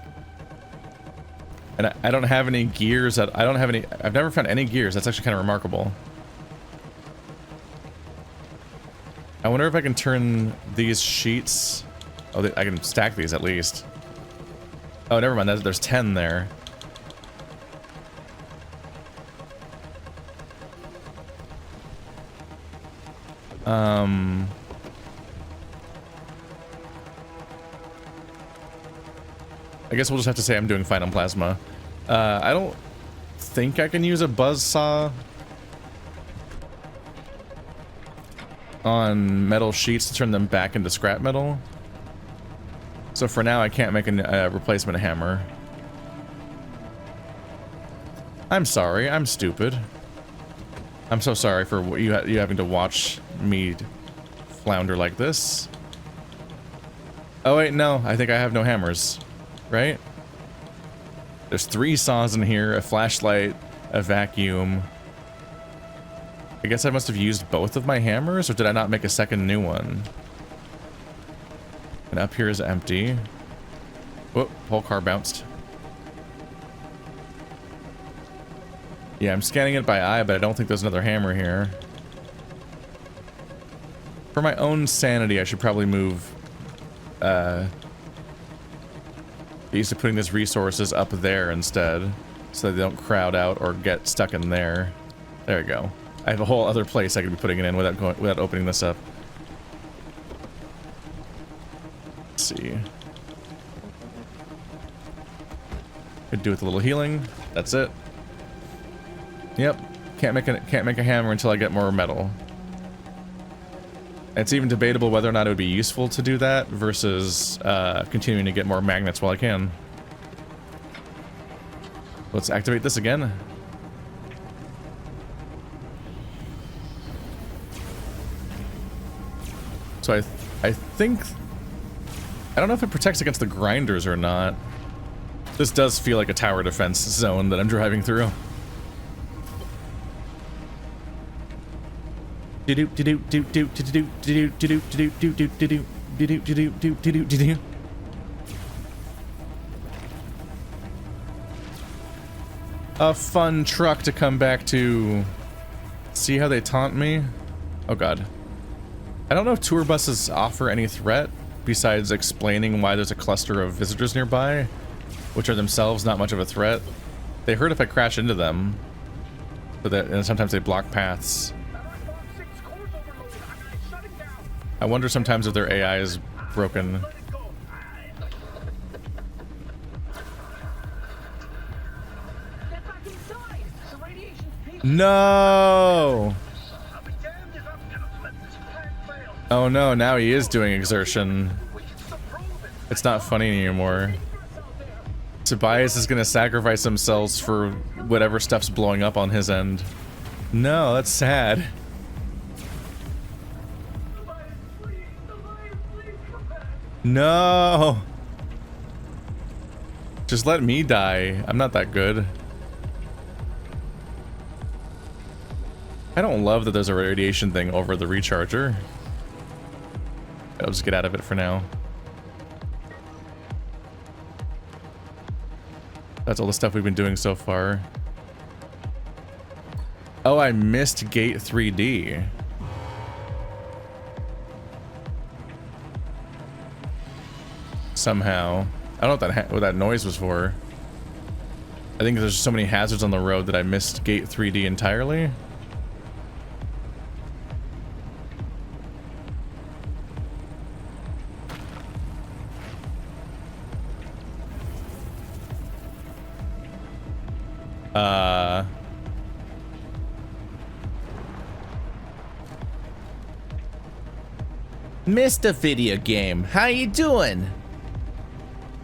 And I don't have any gears. I've never found any gears. That's actually kind of remarkable. I wonder if I can turn these sheets. Oh, I can stack these at least. Oh, never mind. There's 10 there. I guess we'll just have to say I'm doing fine on plasma. I don't think I can use a buzzsaw on metal sheets to turn them back into scrap metal. So for now, I can't make a replacement hammer. I'm sorry. I'm stupid. I'm so sorry for you having to watch me flounder like this. Oh wait, no. I think I have no hammers. Right? There's 3 saws in here, a flashlight, a vacuum. I guess I must have used both of my hammers, or did I not make a second new one? And up here is empty. Whoop, whole car bounced. Yeah, I'm scanning it by eye, but I don't think there's another hammer here. For my own sanity, I should probably move, used to putting these resources up there instead, so they don't crowd out or get stuck in there. There we go. I have a whole other place I could be putting it in without opening this up. Let's see. Could do with a little healing. That's it. Yep. Can't make a hammer until I get more metal. It's even debatable whether or not it would be useful to do that versus continuing to get more magnets while I can. Let's activate this again. So I think... I don't know if it protects against the grinders or not. This does feel like a tower defense zone that I'm driving through. A fun truck to come back to. See how they taunt me? Oh god. I don't know if tour buses offer any threat besides explaining why there's a cluster of visitors nearby, which are themselves not much of a threat. They hurt if I crash into them, and sometimes they block paths. I wonder sometimes if their AI is broken. No! Oh no, now he is doing exertion. It's not funny anymore. Tobias is gonna sacrifice themselves for whatever stuff's blowing up on his end. No, that's sad. No! Just let me die. I'm not that good. I don't love that there's a radiation thing over the recharger. I'll just get out of it for now. That's all the stuff we've been doing so far. Oh, I missed gate 3D. somehow. I don't know what that noise was for. I think there's so many hazards on the road that I missed Gate 3D entirely. Mr. Video Game, how you doing?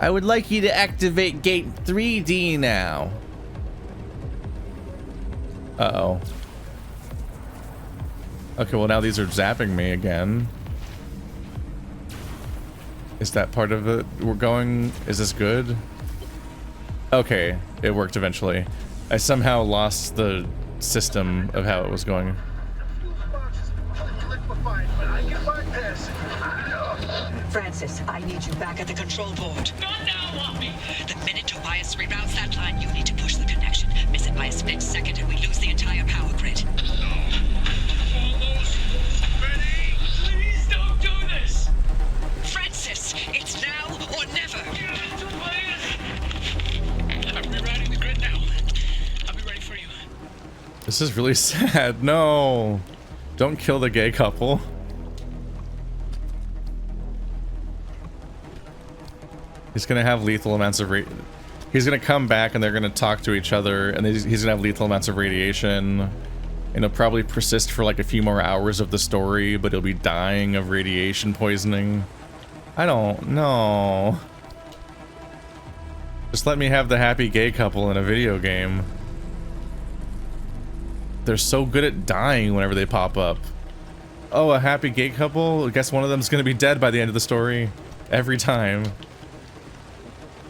I would like you to activate Gate 3D now. Uh-oh. Okay, well now these are zapping me again. Is that part of it? We're going... Is this good? Okay, it worked eventually. I somehow lost the system of how it was going. Francis, I need you back at the control board. Not now, Wappy! The minute Tobias reroutes that line, you need to push the connection. Miss it by a split second and we lose the entire power grid. Almost ready. Please don't do this. Francis, it's now or never. Tobias! I'm rerouting the grid now. I'll be ready for you. This is really sad. No. Don't kill the gay couple. He's gonna have lethal amounts of he's gonna come back and they're gonna talk to each other and he's gonna have lethal amounts of radiation. And it'll probably persist for like a few more hours of the story, but he'll be dying of radiation poisoning. I don't know. Just let me have the happy gay couple in a video game. They're so good at dying whenever they pop up. Oh, a happy gay couple? I guess one of them's gonna be dead by the end of the story. Every time.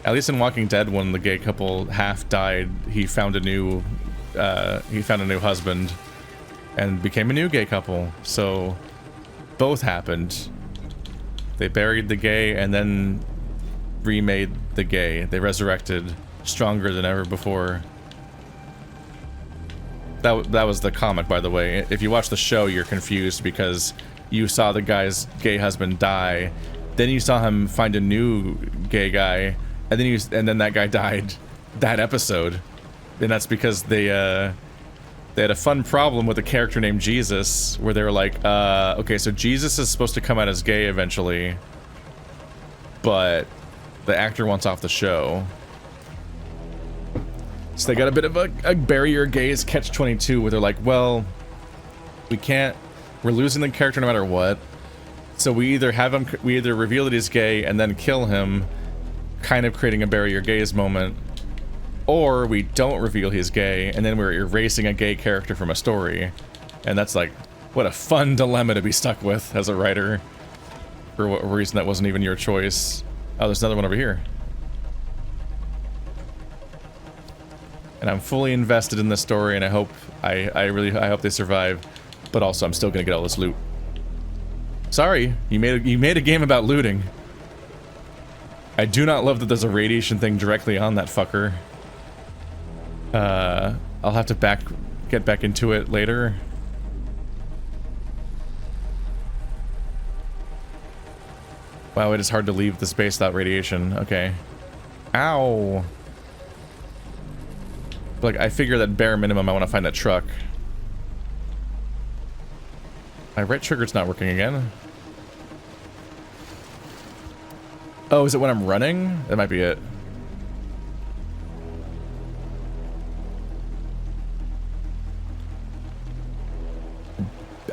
At least in Walking Dead, when the gay couple half died, he found a new husband and became a new gay couple. So both happened. They buried the gay and then remade the gay. They resurrected stronger than ever before. That was the comic, by the way. If you watch the show, you're confused because you saw the guy's gay husband die, then you saw him find a new gay guy, and then that guy died that episode. And that's because they had a fun problem with a character named Jesus, where they were like, okay, so Jesus is supposed to come out as gay eventually, but the actor wants off the show. So they got a bit of a bury your gays catch-22 where they're like, well, we're losing the character no matter what. So we either reveal that he's gay and then kill him, kind of creating a bury your gays moment, or we don't reveal he's gay and then we're erasing a gay character from a story. And that's like, what a fun dilemma to be stuck with as a writer. For what reason that wasn't even your choice. Oh, there's another one over here. And I'm fully invested in this story, and I hope I hope they survive. But also, I'm still gonna get all this loot. Sorry, you made a game about looting. I do not love that there's a radiation thing directly on that fucker. I'll have to get back into it later. Wow, it is hard to leave the space without radiation. Okay. Ow. Like, I figure that bare minimum I want to find that truck. My right trigger's not working again. Oh, is it when I'm running? That might be it.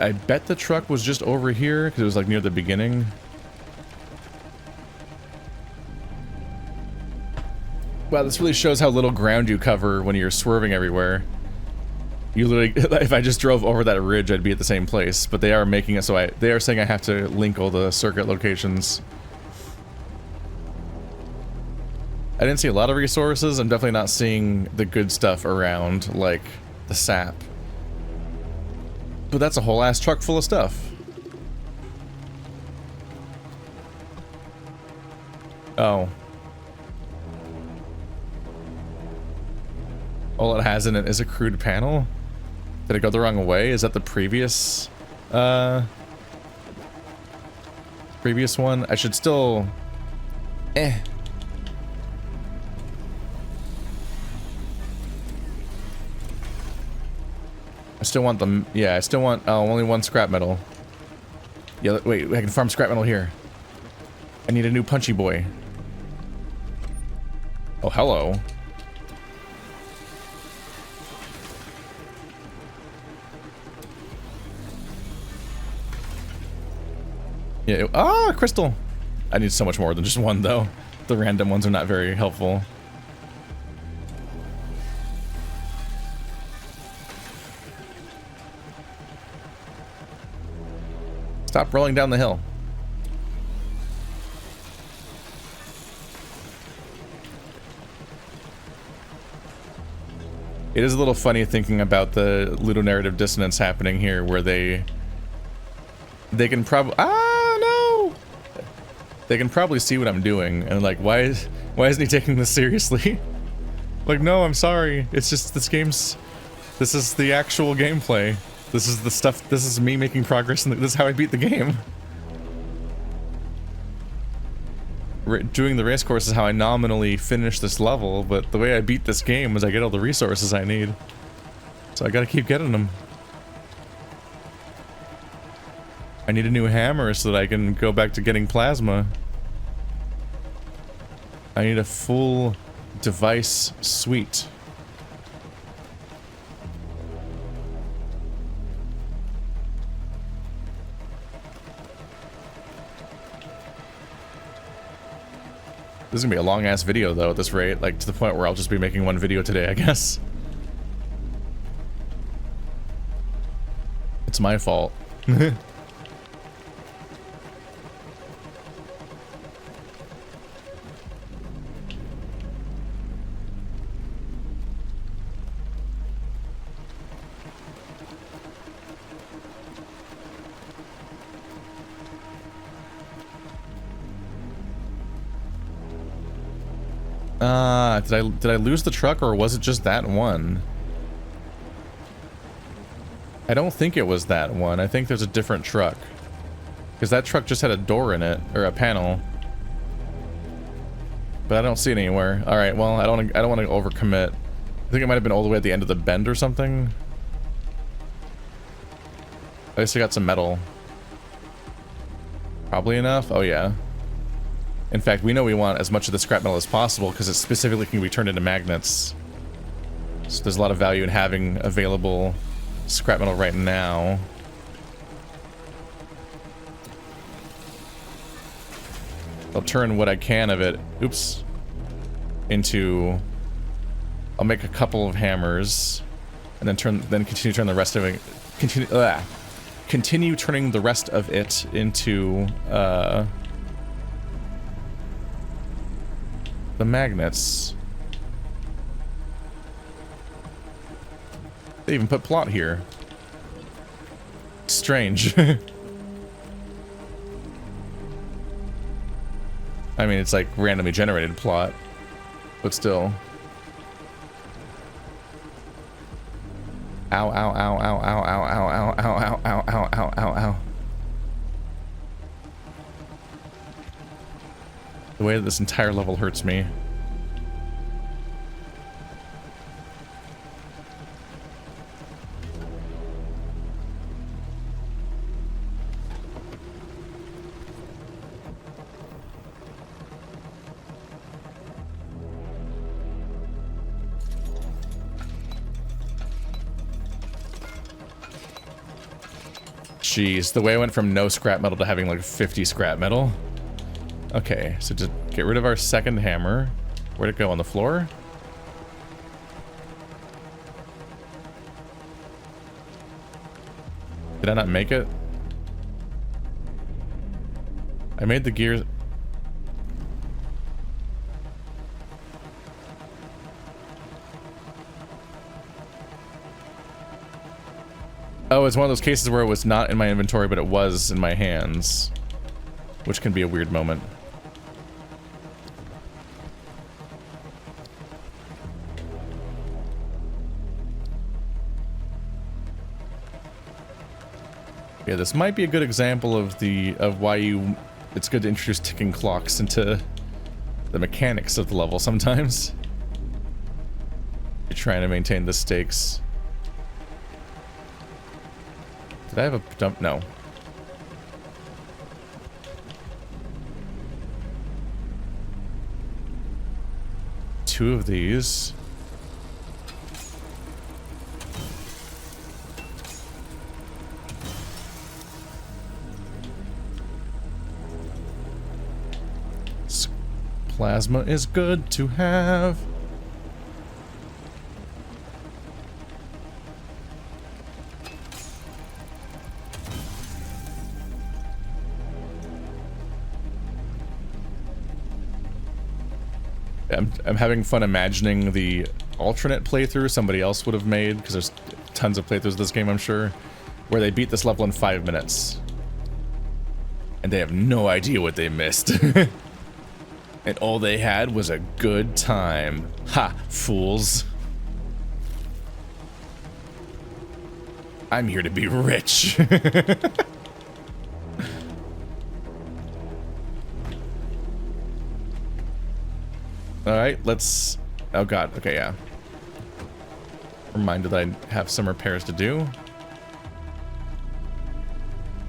I bet the truck was just over here because it was like near the beginning. Wow, this really shows how little ground you cover when you're swerving everywhere. You literally, if I just drove over that ridge, I'd be at the same place. But they are making it so they are saying I have to link all the circuit locations. I didn't see a lot of resources. I'm definitely not seeing the good stuff around, like the sap. But that's a whole ass truck full of stuff. Oh. All it has in it is a crude panel? Did it go the wrong way? Is that the previous one? I should still Eh. I still want them. Yeah, I still want only 1 scrap metal. Yeah, wait, I can farm scrap metal here. I need a new punchy boy. Oh, hello. Yeah, crystal. I need so much more than just 1, though. The random ones are not very helpful. Stop rolling down the hill. It is a little funny thinking about the ludonarrative dissonance happening here, where they can probably no, they can probably see what I'm doing and like, why isn't he taking this seriously? Like, no, I'm sorry. It's just this is the actual gameplay. This is the stuff. This is me making progress, and this is how I beat the game. Doing the race course is how I nominally finish this level, but the way I beat this game is I get all the resources I need. So I gotta keep getting them. I need a new hammer so that I can go back to getting plasma. I need a full device suite. This is gonna be a long ass video though at this rate, like to the point where I'll just be making 1 video today, I guess. It's my fault. Did I lose the truck, or was it just that one? I don't think it was that one. I think there's a different truck. Because that truck just had a door in it, or a panel. But I don't see it anywhere. Alright, well, I don't want to overcommit. I think it might have been all the way at the end of the bend or something. At least I got some metal. Probably enough? Oh yeah. In fact, we know we want as much of the scrap metal as possible because it specifically can be turned into magnets. So there's a lot of value in having available scrap metal right now. I'll turn what I can of it, oops, into, I'll make a couple of hammers and then continue turning the rest of it, continue turning the rest of it into, the magnets. They even put plot here. Strange. I mean, it's like randomly generated plot, but still. Ow, ow, ow, ow, ow, ow, ow, ow, ow, ow, ow, ow, ow, ow. The way that this entire level hurts me. Jeez, the way I went from no scrap metal to having like 50 scrap metal. Okay, so to get rid of our second hammer, where'd it go, on the floor? Did I not make it? I made the gears. Oh, it's one of those cases where it was not in my inventory, but it was in my hands. Which can be a weird moment. Yeah, this might be a good example of why it's good to introduce ticking clocks into the mechanics of the level sometimes. You're trying to maintain the stakes. Did I have a dump? No. Two of these. Plasma is good to have. I'm having fun imagining the alternate playthrough somebody else would have made, because there's tons of playthroughs of this game, I'm sure, where they beat this level in 5 minutes. And they have no idea what they missed. And all they had was a good time. Ha, fools. I'm here to be rich. Alright, let's... Oh god, okay, yeah. Reminded that I have some repairs to do.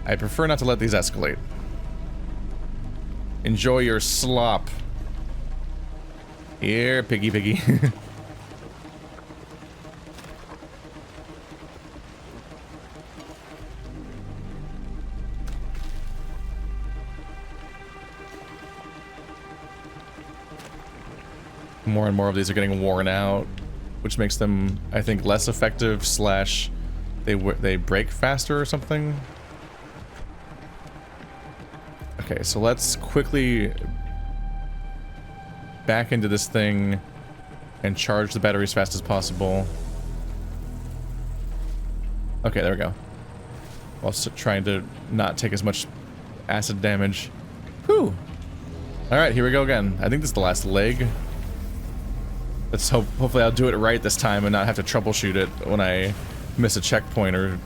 I prefer not to let these escalate. Enjoy your slop. Here, piggy piggy. More and more of these are getting worn out, which makes them, I think, less effective, slash they break faster or something. Okay, so let's quickly back into this thing and charge the battery as fast as possible. Okay, there we go. While trying to not take as much acid damage. Whew! Alright, here we go again. I think this is the last leg. Let's hopefully I'll do it right this time and not have to troubleshoot it when I miss a checkpoint. Or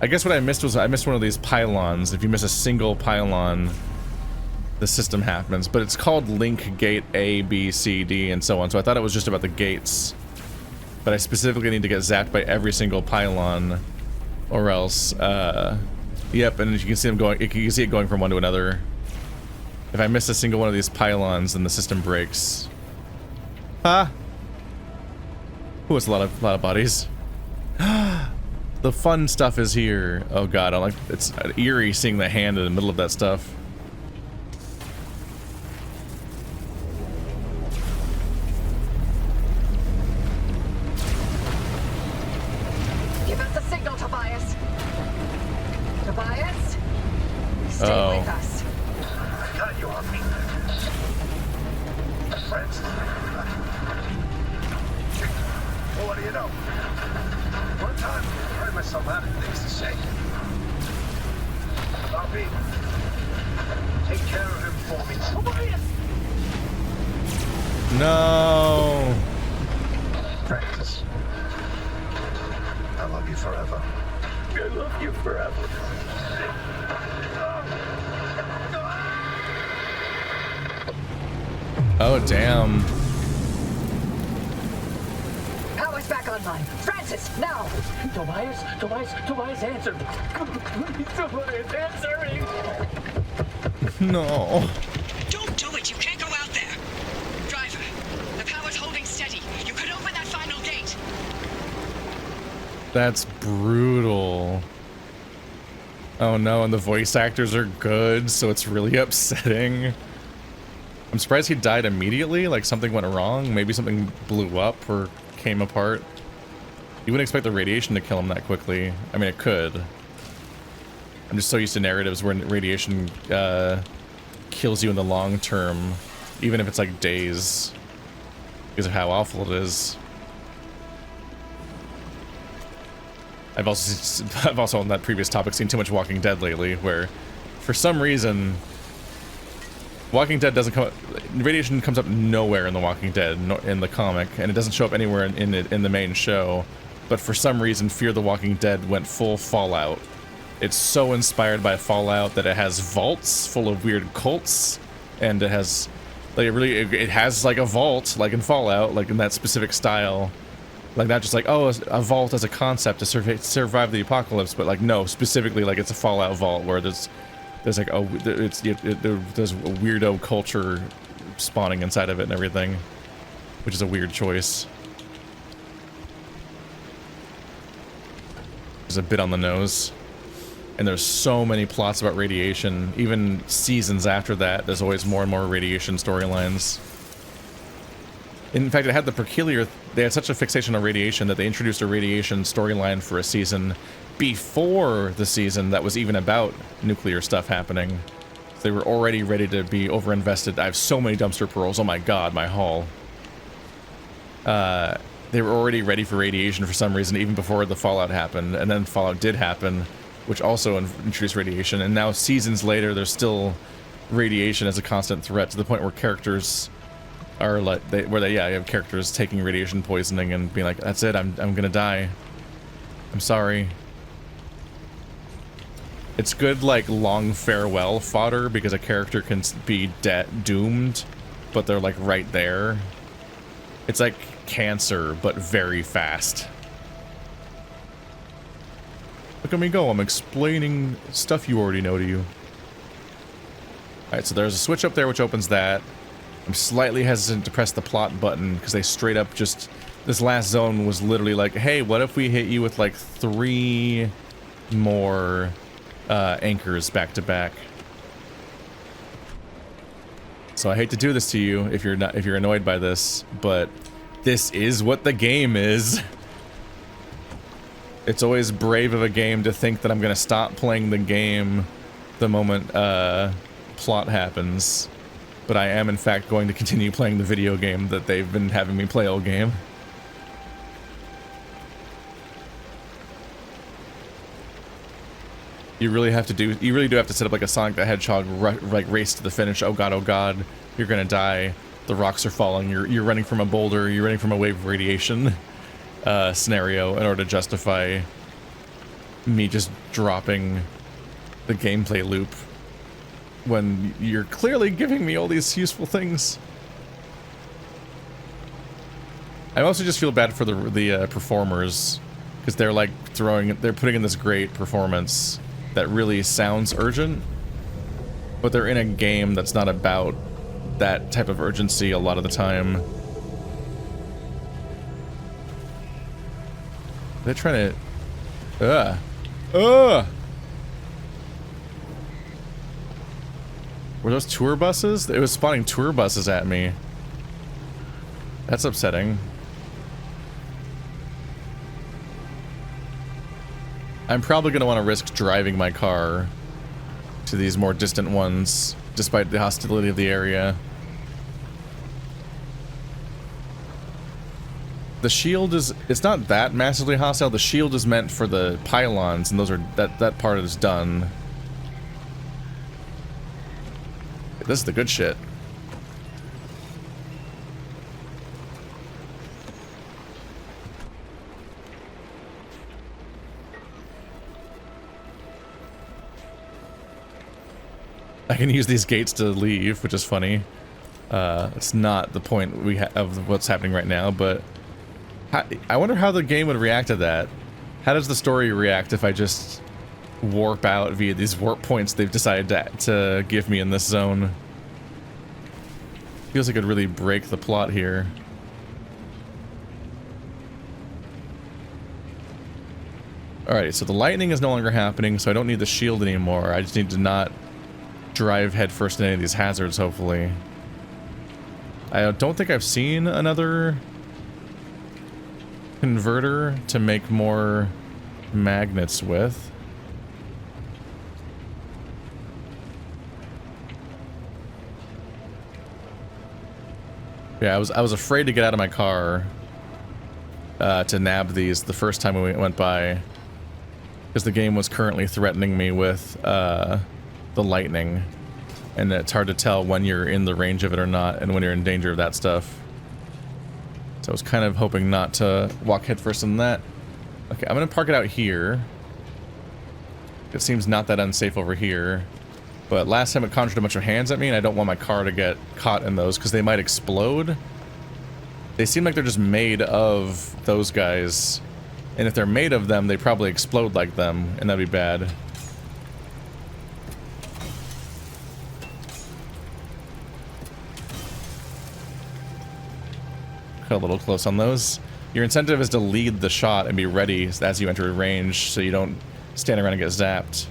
I guess what I missed was I missed one of these pylons. If you miss a single pylon, the system happens. But it's called Link Gate A, B, C, D, and so on. So I thought it was just about the gates. But I specifically need to get zapped by every single pylon, or else, yep, and you can see them going. You can see it going from one to another. If I miss a single one of these pylons, then the system breaks. Ah! Ooh, it's a lot of bodies. The fun stuff is here. Oh god, I like it's eerie seeing the hand in the middle of that stuff. Give us the signal, Tobias. Tobias, stay with us. I got you on me. Friends. Well, what do you know? One time, I heard myself having things to say. Bobby, take care of him for me. Tobias! No. Practice. I love you forever. I love you forever. Oh damn. Power's back online. Francis, now! Tobias answered. Tobias answering. No. Don't do it. You can't go out there. Driver, the power's holding steady. You could open that final gate. That's brutal. Oh no, and the voice actors are good, so it's really upsetting. I'm surprised he died immediately, like something went wrong. Maybe something blew up or came apart. You wouldn't expect the radiation to kill him that quickly. I mean, it could. I'm just so used to narratives where radiation kills you in the long term, even if it's like days, because of how awful it is. I've also on that previous topic seen too much Walking Dead lately, where for some reason Walking Dead doesn't come. Radiation comes up nowhere in The Walking Dead, in the comic, and it doesn't show up anywhere in the main show. But for some reason, Fear the Walking Dead went full Fallout. It's so inspired by Fallout that it has vaults full of weird cults, and it has Like it has like a vault, like in Fallout, like in that specific style. Like not just like, oh, a vault as a concept to survive the apocalypse, but like no, specifically like it's a Fallout vault where there's like there's a weirdo culture spawning inside of it and everything, which is a weird choice. It's a bit on the nose. And there's so many plots about radiation. Even seasons after that, there's always more and more radiation storylines. In fact, it had the peculiar... They had such a fixation on radiation that they introduced a radiation storyline for a season before the season that was even about nuclear stuff happening. They were already ready to be overinvested. I have so many dumpster pearls. Oh my god, my haul. They were already ready for radiation for some reason, even before the Fallout happened. And then Fallout did happen, which also introduced radiation. And now, seasons later, there's still radiation as a constant threat to the point where characters are like, you have characters taking radiation poisoning and being like, "That's it, I'm gonna die. I'm sorry." It's good, like, long farewell fodder because a character can be doomed, but they're like right there. It's like cancer, but very fast. Look at me go, I'm explaining stuff you already know to you. Alright, so there's a switch up there which opens that. I'm slightly hesitant to press the plot button because they straight up just... This last zone was literally like, hey, what if we hit you with like 3 more anchors back to back? So I hate to do this to you if you're annoyed by this, but this is what the game is. It's always brave of a game to think that I'm gonna stop playing the game the moment plot happens, but I am in fact going to continue playing the video game that they've been having me play all game. You really do have to set up like a Sonic the Hedgehog race to the finish. Oh god, you're gonna die. The rocks are falling. You're running from a boulder. You're running from a wave of radiation scenario in order to justify me just dropping the gameplay loop when you're clearly giving me all these useful things. I also just feel bad for the performers because they're like they're putting in this great performance that really sounds urgent, but they're in a game that's not about that type of urgency a lot of the time. They're trying to... Were those tour buses? It was spawning tour buses at me. That's upsetting. I'm probably going to want to risk driving my car to these more distant ones, despite the hostility of the area. The shield is... It's not that massively hostile. The shield is meant for the pylons, and those are... That part is done. This is the good shit. I can use these gates to leave, which is funny. It's not the point of what's happening right now, but... I wonder how the game would react to that. How does the story react if I just warp out via these warp points they've decided to give me in this zone? Feels like it would really break the plot here. Alright, so the lightning is no longer happening, so I don't need the shield anymore. I just need to not drive headfirst into any of these hazards, hopefully. I don't think I've seen another converter to make more magnets with. Yeah, I was afraid to get out of my car to nab these the first time we went by, because the game was currently threatening me with the lightning, and it's hard to tell when you're in the range of it or not, and when you're in danger of that stuff. So I was kind of hoping not to walk headfirst in that. Okay, I'm gonna park it out here. It seems not that unsafe over here. But last time it conjured a bunch of hands at me, and I don't want my car to get caught in those because they might explode. They seem like they're just made of those guys. And if they're made of them, they probably explode like them, and that'd be bad. Cut a little close on those. Your incentive is to lead the shot and be ready as you enter range so you don't stand around and get zapped.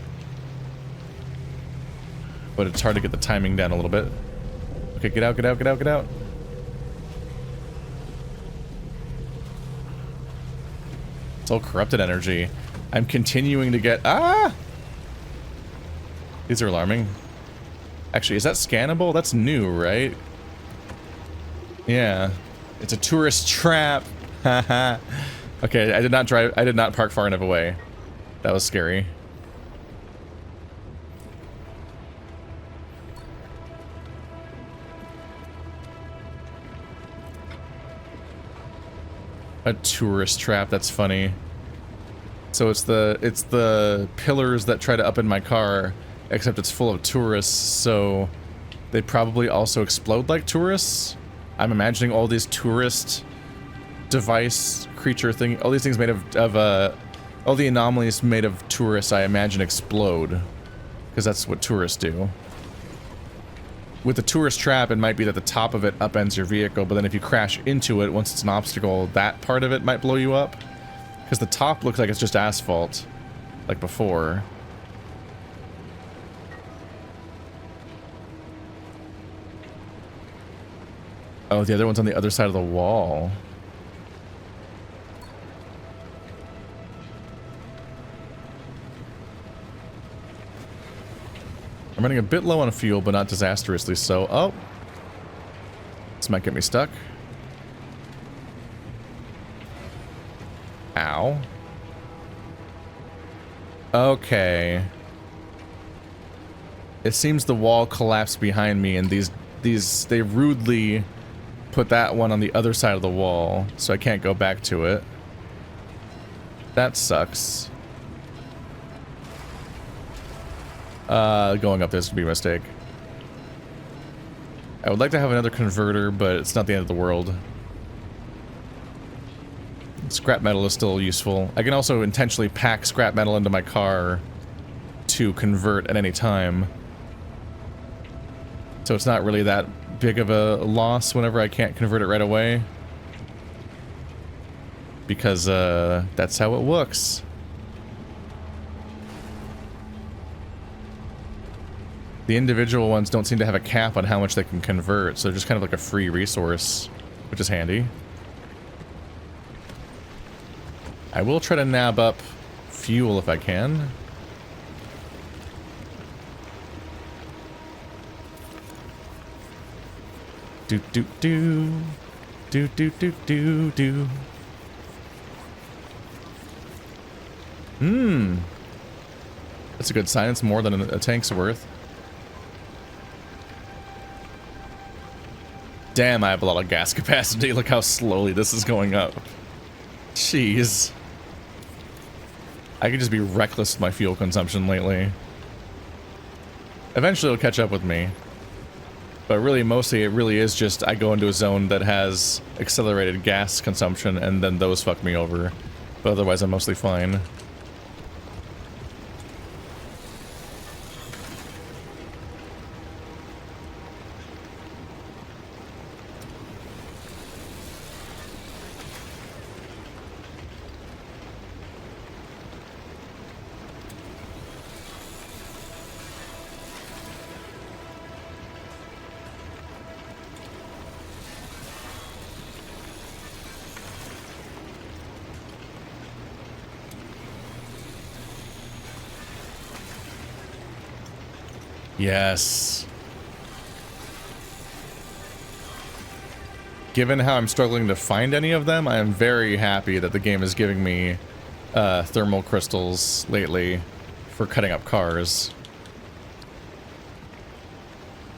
But it's hard to get the timing down a little bit. Okay, get out, get out, get out, get out. It's all corrupted energy. I'm continuing to get... Ah! These are alarming. Actually, is that scannable? That's new, right? Yeah. It's a tourist trap. Haha. Okay, I did not park far enough away. That was scary. A tourist trap, that's funny. So it's the pillars that try to up in my car, except it's full of tourists, so they probably also explode like tourists. I'm imagining all these tourist device creature thing, all these things made of all the anomalies made of tourists, I imagine explode, because that's what tourists do. With the tourist trap, it might be that the top of it upends your vehicle, but then if you crash into it, once it's an obstacle, that part of it might blow you up. Because the top looks like it's just asphalt, like before. Oh, the other one's on the other side of the wall. I'm running a bit low on fuel, but not disastrously so. Oh! This might get me stuck. Ow. Okay. It seems the wall collapsed behind me, and they rudely put that one on the other side of the wall, so I can't go back to it. That sucks. Going up this would be a mistake. I would like to have another converter, but it's not the end of the world. Scrap metal is still useful. I can also intentionally pack scrap metal into my car to convert at any time. So it's not really that big of a loss whenever I can't convert it right away. Because, that's how it works. The individual ones don't seem to have a cap on how much they can convert, so they're just kind of like a free resource, which is handy. I will try to nab up fuel if I can. Do do do. Do do do do do. That's a good sign. It's more than a tank's worth. Damn, I have a lot of gas capacity. Look how slowly this is going up. Jeez. I could just be reckless with my fuel consumption lately. Eventually it'll catch up with me. But really, mostly it really is just I go into a zone that has accelerated gas consumption and then those fuck me over. But otherwise I'm mostly fine. Yes. Given how I'm struggling to find any of them, I am very happy that the game is giving me thermal crystals lately for cutting up cars.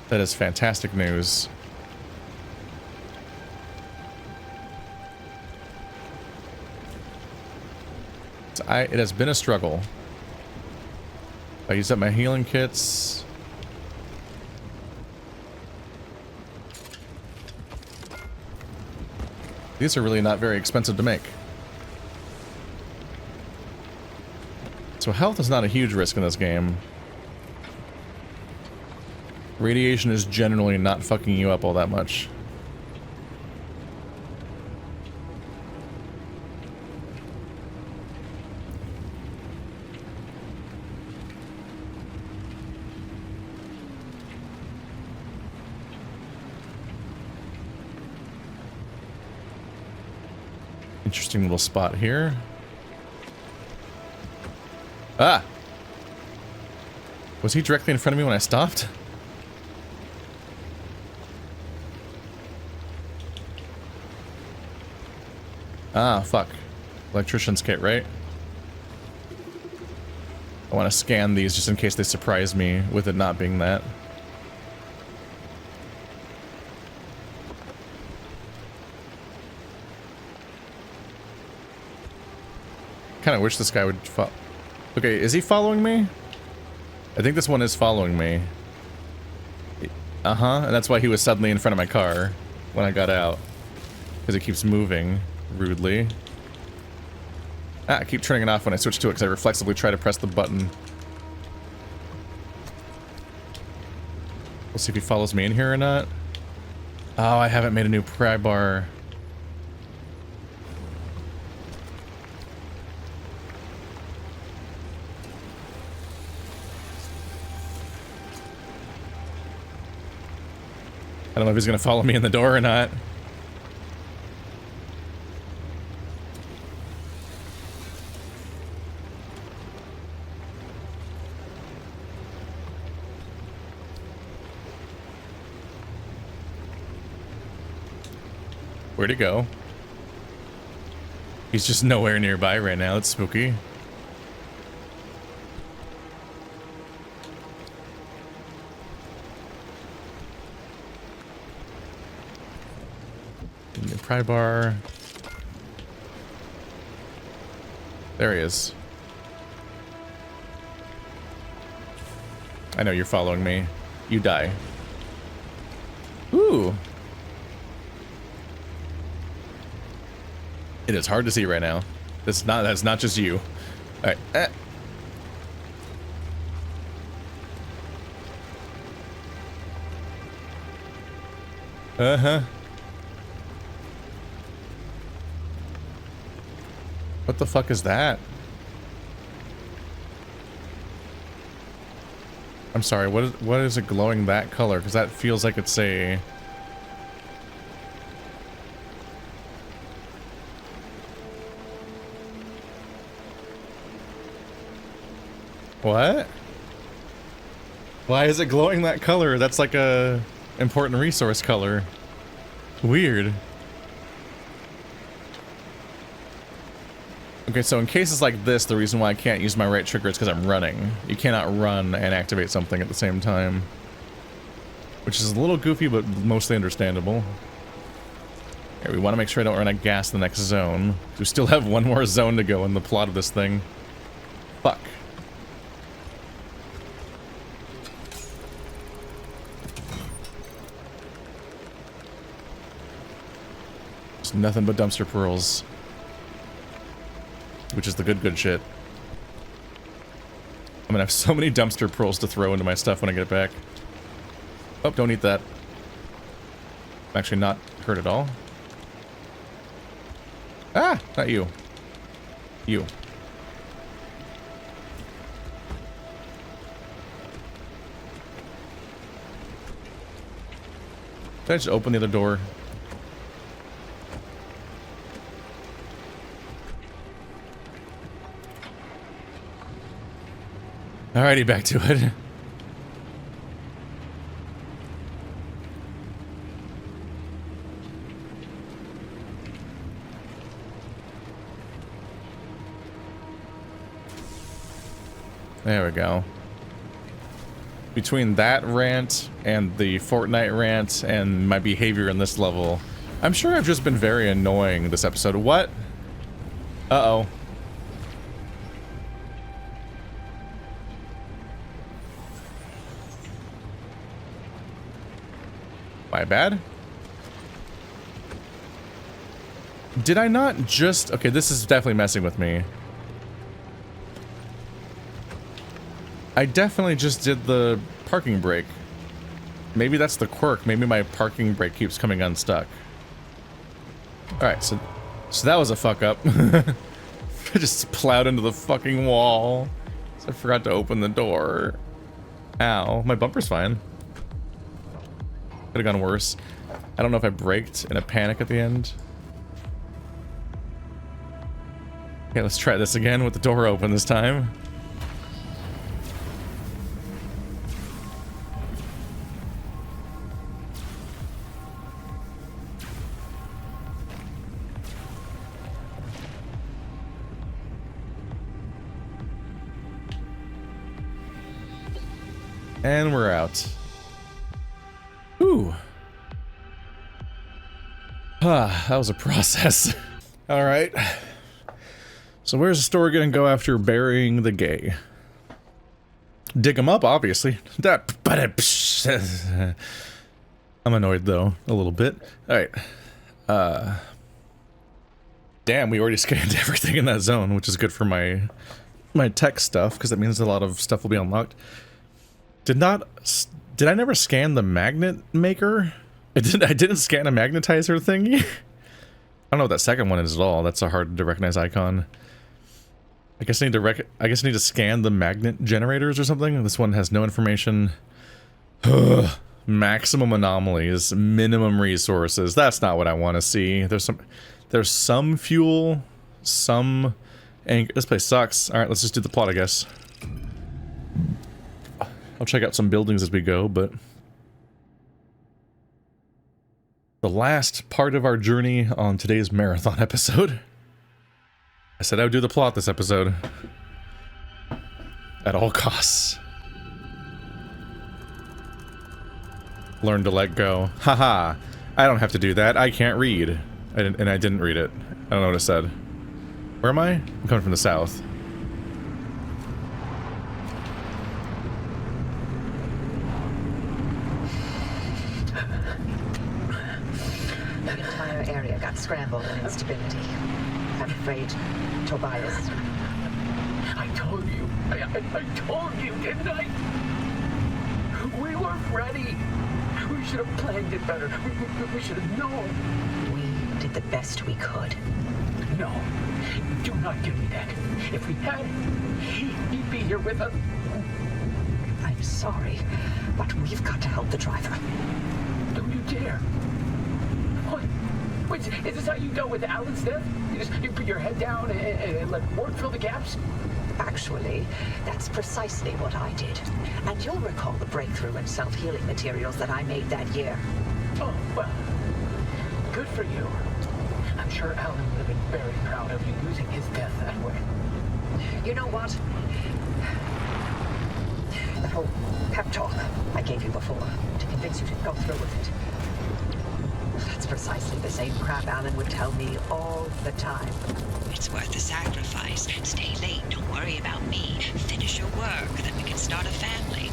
That is fantastic news. It has been a struggle. I used up my healing kits. These are really not very expensive to make. So health is not a huge risk in this game. Radiation is generally not fucking you up all that much. Interesting little spot here. Ah! Was he directly in front of me when I stopped? Ah, fuck. Electrician's kit, right? I want to scan these just in case they surprise me with it not being that. Kind of wish this guy would follow. Okay, is he following me? I think this one is following me. Uh-huh, and that's why he was suddenly in front of my car when I got out. Because it keeps moving rudely. Ah, I keep turning it off when I switch to it because I reflexively try to press the button. We'll see if he follows me in here or not. Oh, I haven't made a new pry bar. I don't know if he's gonna follow me in the door or not. Where'd he go? He's just nowhere nearby right now. It's spooky. Pry bar. There he is. I know you're following me. You die. Ooh. It is hard to see right now. That's not just you. All right. Uh-huh. What the fuck is that? I'm sorry, what is it glowing that color? Because that feels like it's a... What? Why is it glowing that color? That's like a important resource color. Weird. Okay, so in cases like this, the reason why I can't use my right trigger is because I'm running. You cannot run and activate something at the same time. Which is a little goofy, but mostly understandable. Okay, we want to make sure I don't run out of gas in the next zone. We still have one more zone to go in the plot of this thing. Fuck. It's nothing but dumpster pearls. Which is the good shit. I'm gonna have so many dumpster pearls to throw into my stuff when I get back. Oh, don't eat that. I'm actually not hurt at all. Ah! Not you. You. Did I just open the other door? Alrighty, back to it. There we go. Between that rant and the Fortnite rant and my behavior in this level, I'm sure I've just been very annoying this episode. What? Uh-oh. My bad? Did I not just... Okay, this is definitely messing with me. I definitely just did the parking brake. Maybe that's the quirk. Maybe my parking brake keeps coming unstuck. Alright, so that was a fuck up. I just plowed into the fucking wall. So I forgot to open the door. Ow. My bumper's fine. Could have gone worse. I don't know if I braked in a panic at the end. Okay, let's try this again with the door open this time. And we're out. Ooh. Ah, that was a process. All right. So where's the story gonna go after burying the gay? Dig him up, obviously. I'm annoyed though, a little bit. All right. Damn, we already scanned everything in that zone, which is good for my tech stuff because that means a lot of stuff will be unlocked. Did I never scan the magnet maker? I didn't scan a magnetizer thingy? I don't know what that second one is at all. That's a hard to recognize icon. I guess I need to scan the magnet generators or something. This one has no information. Maximum anomalies, minimum resources. That's not what I want to see. There's some fuel, some anchor. This place sucks. All right, let's just do the plot, I guess. I'll check out some buildings as we go, but the last part of our journey on today's marathon episode. I said I would do the plot this episode. At all costs. Learn to let go. Haha. I don't have to do that. I can't read. I didn't read it. I don't know what it said. Where am I? I'm coming from the south. The entire area got scrambled in instability. I'm afraid Tobias... I told you. I told you, didn't I? We weren't ready. We should have planned it better. We should have known. We did the best we could. No. Do not give me that. If we had, he'd be here with us. I'm sorry, but we've got to help the driver. Don't you dare. What? Wait, is this how you dealt with Alan's death? You put your head down and let work fill the gaps? Actually, that's precisely what I did. And you'll recall the breakthrough in self-healing materials that I made that year. Oh, well, good for you. I'm sure Alan would have been very proud of you using his death that way. You know what? The whole pep talk I gave you before to convince you to go through with it. That's precisely the same crap Alan would tell me all the time. It's worth the sacrifice. Stay late, don't worry about me. Finish your work, then we can start a family.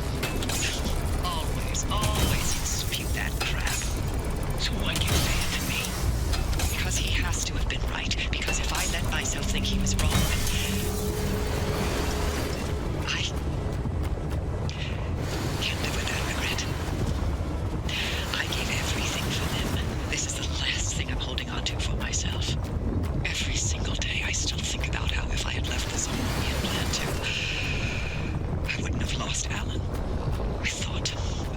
Always spew that crap. So why'd you say it to me? Because he has to have been right. Because if I let myself think he was wrong, I can't live with that regret. I gave everything for them. This is the last thing I'm holding on to for myself. Every single day I still think about how if I had left the zone when we had planned to, I wouldn't have lost Alan.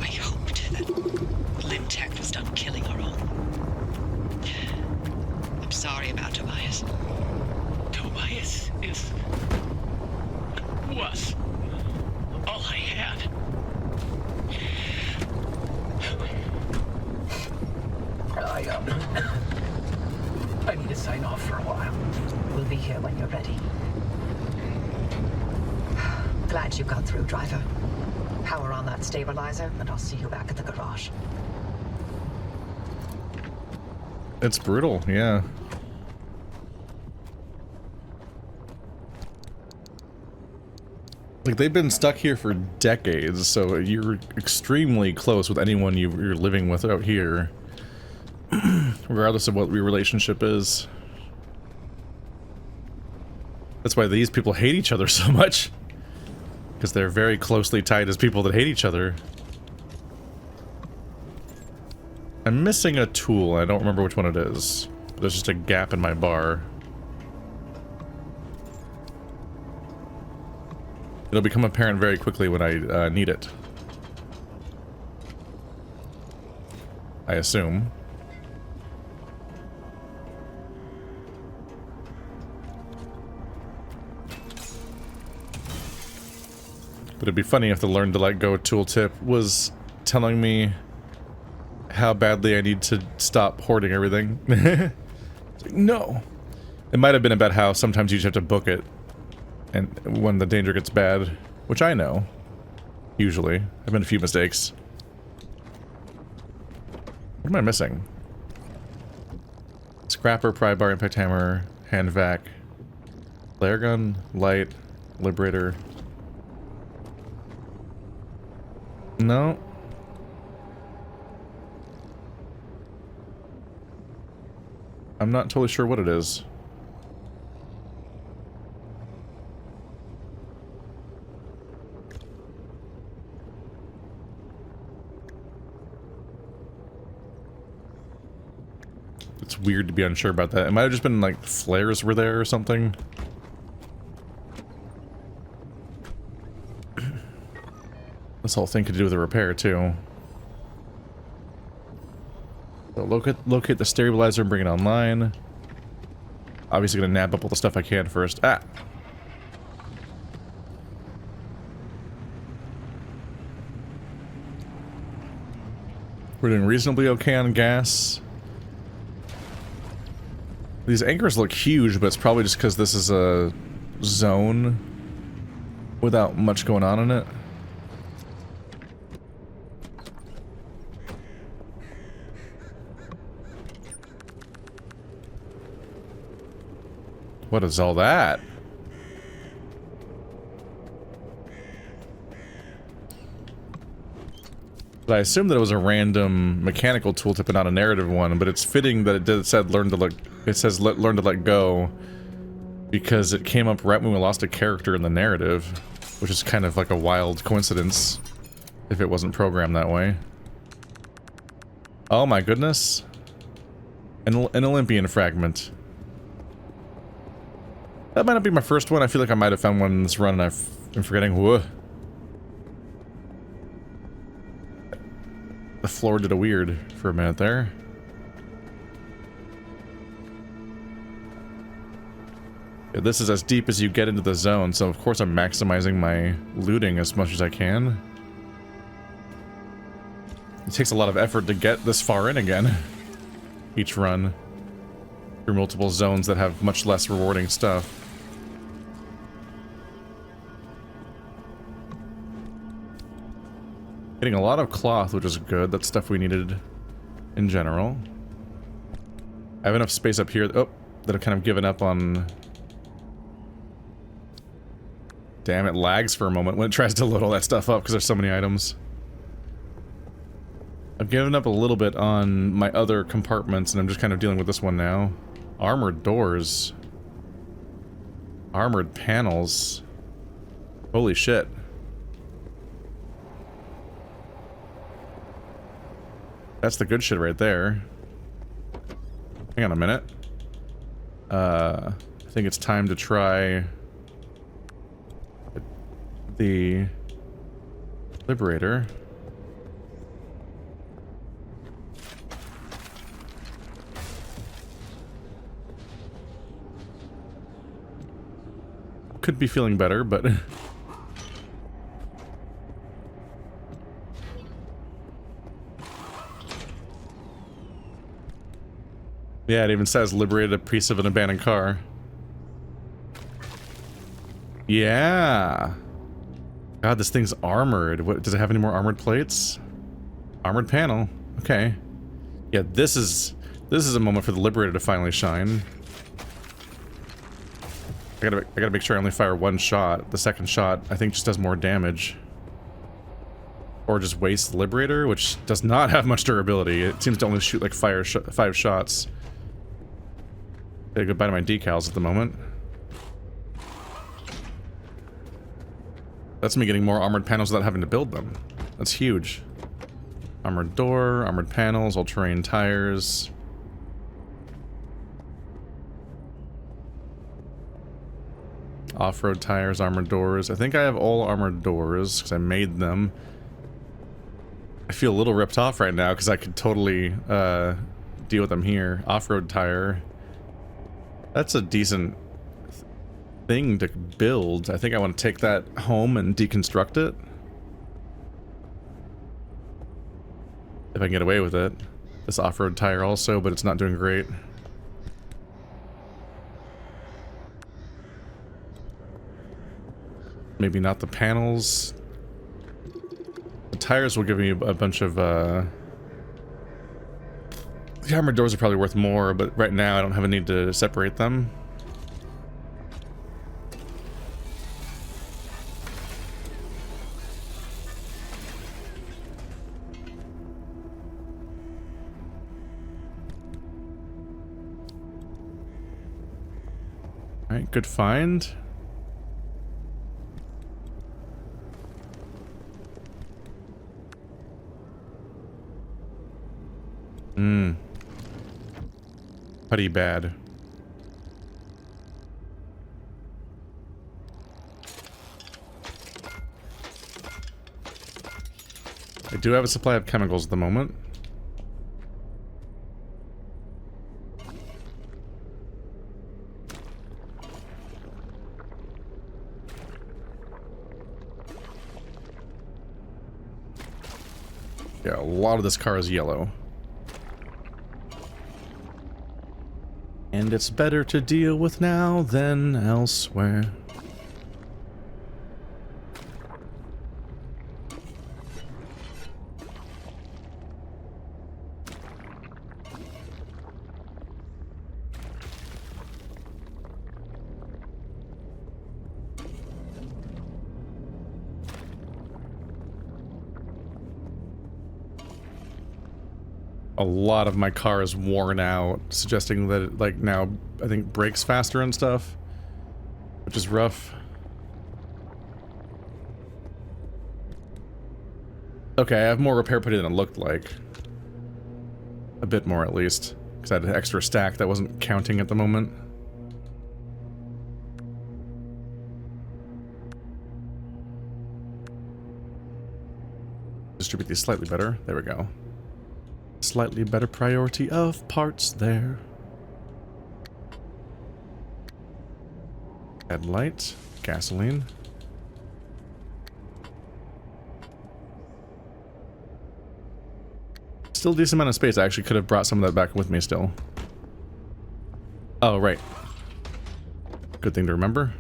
I hoped that Limtech was done killing our own. I'm sorry about Tobias. Tobias was all I had. I need to sign off for a while. We'll be here when you're ready. Glad you got through, driver. Power on that stabilizer, and I'll see you back at the garage. It's brutal, yeah. Like, they've been stuck here for decades, so you're extremely close with anyone you're living with out here. Regardless of what your relationship is. That's why these people hate each other so much. Because they're very closely tied as people that hate each other. I'm missing a tool. I don't remember which one it is. There's just a gap in my bar. It'll become apparent very quickly when I need it. I assume. But it'd be funny if the learn to let go tooltip was telling me how badly I need to stop hoarding everything. No. It might have been about how sometimes you just have to book it and when the danger gets bad, which I know. Usually. I've made a few mistakes. What am I missing? Scrapper, pry bar, impact hammer, hand vac, flare gun, light, liberator. No. I'm not totally sure what it is. It's weird to be unsure about that. It might have just been like flares were there or something. This whole thing could do with a repair too. So locate the stabilizer and bring it online. Obviously gonna nab up all the stuff I can first. Ah! We're doing reasonably okay on gas. These anchors look huge, but it's probably just because this is a zone without much going on in it. What is all that? But I assumed that it was a random mechanical tooltip and not a narrative one, but it's fitting that it said learn to let, it says learn to let go because it came up right when we lost a character in the narrative, which is kind of like a wild coincidence if it wasn't programmed that way. Oh my goodness. An Olympian fragment. That might not be my first one. I feel like I might have found one in this run and I'm forgetting. Whoa. The floor did a weird for a minute there. Yeah, this is as deep as you get into the zone, so of course I'm maximizing my looting as much as I can. It takes a lot of effort to get this far in again. Each run. Through multiple zones that have much less rewarding stuff. Getting a lot of cloth, which is good. That's stuff we needed in general. I have enough space up here. Oh, that I've kind of given up on. Damn, it lags for a moment when it tries to load all that stuff up because there's so many items. I've given up a little bit on my other compartments and I'm just kind of dealing with this one now. Armored doors. Armored panels. Holy shit. That's the good shit right there. Hang on a minute. I think it's time to try the Liberator. Could be feeling better, but yeah, it even says liberated a piece of an abandoned car. Yeah. God, this thing's armored. What, does it have any more armored plates? Armored panel. Okay. Yeah, this is a moment for the Liberator to finally shine. I gotta make sure I only fire one shot. The second shot, I think, just does more damage. Or just wastes the Liberator, which does not have much durability. It seems to only shoot like 5 shots. Say goodbye to my decals at the moment. That's me getting more armored panels without having to build them. That's huge. Armored door, armored panels, all-terrain tires. Off-road tires, armored doors. I think I have all armored doors because I made them. I feel a little ripped off right now because I could totally deal with them here. Off-road tire. That's a decent thing to build. I think I want to take that home and deconstruct it. If I can get away with it. This off-road tire also, but it's not doing great. Maybe not the panels. The tires will give me a bunch of, the armored doors are probably worth more, but right now I don't have a need to separate them. Alright, good find. Pretty bad. I do have a supply of chemicals at the moment. Yeah, a lot of this car is yellow. And it's better to deal with now than elsewhere. A lot of my car is worn out, suggesting that it, like, now I think brakes faster and stuff, which is rough. Okay, I have more repair put in than it looked like. A bit more at least, because I had an extra stack that wasn't counting at the moment. Distribute these slightly better. There we go. Slightly better priority of parts there. Headlight, gasoline. Still a decent amount of space. I actually could have brought some of that back with me still. Oh, right. Good thing to remember.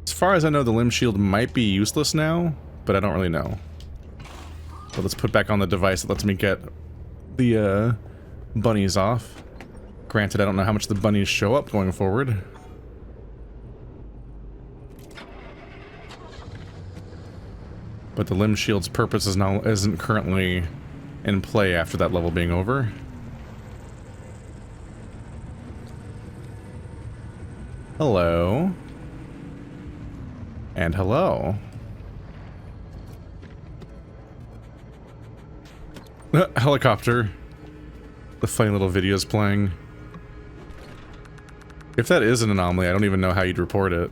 As far as I know, the limb shield might be useless now, but I don't really know. But let's put back on the device that lets me get the bunnies off. Granted, I don't know how much the bunnies show up going forward. But the limb shield's purpose isn't currently in play after that level being over. Hello. And hello. Helicopter. The funny little video's playing. If that is an anomaly, I don't even know how you'd report it.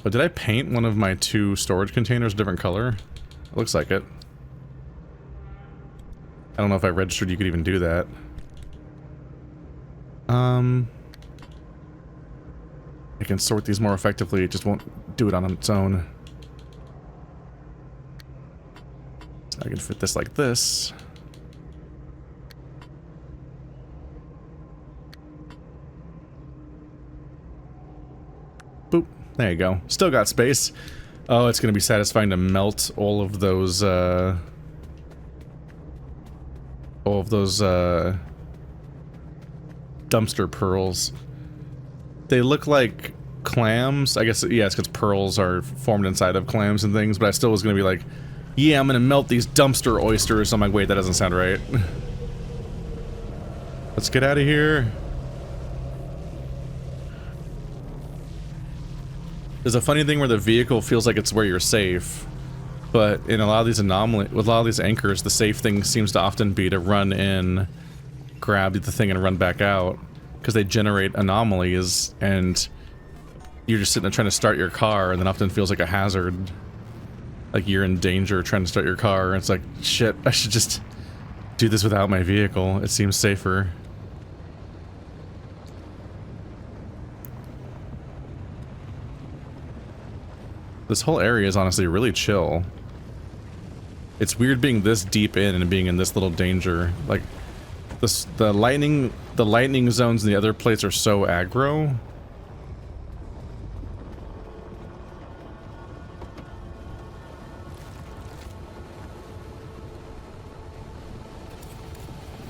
But did I paint one of my 2 storage containers a different color? It looks like it. I don't know if I registered you could even do that. I can sort these more effectively, it just won't do it on its own. I can fit this like this. Boop. There you go. Still got space. Oh, it's going to be satisfying to melt all of those dumpster pearls. They look like clams. I guess, yeah, it's because pearls are formed inside of clams and things, but I still was going to be like, yeah, I'm gonna melt these dumpster oysters. I'm like, wait, that doesn't sound right. Let's get out of here. There's a funny thing where the vehicle feels like it's where you're safe, but in a lot of these with a lot of these anchors, the safe thing seems to often be to run in, grab the thing, and run back out, because they generate anomalies, and you're just sitting there trying to start your car, and then often feels like a hazard. Like you're in danger trying to start your car, and it's like, shit, I should just do this without my vehicle. It seems safer. This whole area is honestly really chill. It's weird being this deep in and being in this little danger. Like, the lightning zones in the other place are so aggro.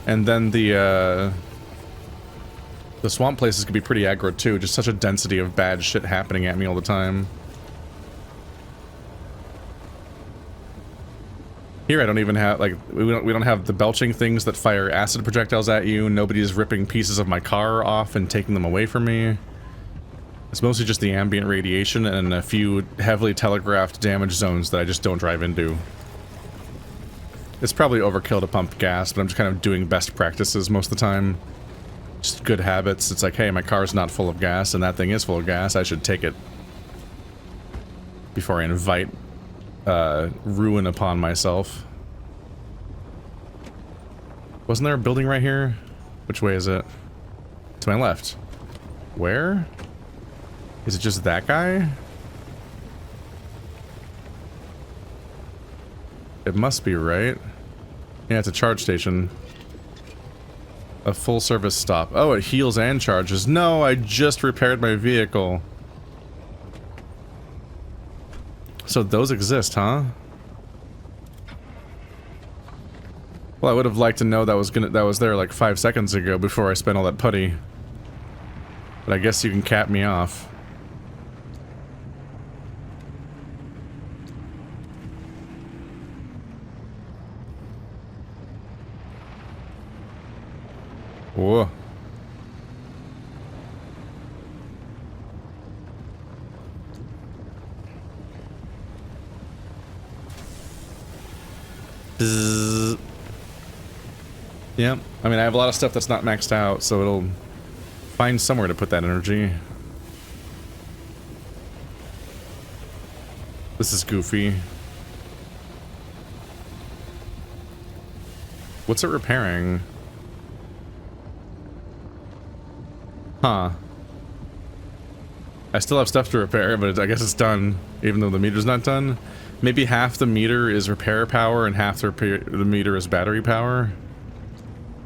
And then the swamp places could be pretty aggro too. Just such a density of bad shit happening at me all the time. Here I don't even have, like, we don't have the belching things that fire acid projectiles at you. Nobody's ripping pieces of my car off and taking them away from me. It's mostly just the ambient radiation and a few heavily telegraphed damage zones that I just don't drive into. It's probably overkill to pump gas, but I'm just kind of doing best practices most of the time. Just good habits. It's like, hey, my car's not full of gas and that thing is full of gas. I should take it before I invite ruin upon myself. Wasn't there a building right here? Which way is it? To my left. Where? Is it just that guy? It must be, right? Yeah, it's a charge station. A full service stop. Oh, it heals and charges. No, I just repaired my vehicle. So those exist, huh? Well, I would have liked to know that was there like 5 seconds ago before I spent all that putty. But I guess you can cap me off. Whoa. Bzzz. Yeah, I mean, I have a lot of stuff that's not maxed out, so it'll find somewhere to put that energy. This is goofy. What's it repairing? Huh. I still have stuff to repair, but I guess it's done, even though the meter's not done. Maybe half the meter is repair power and half the meter is battery power.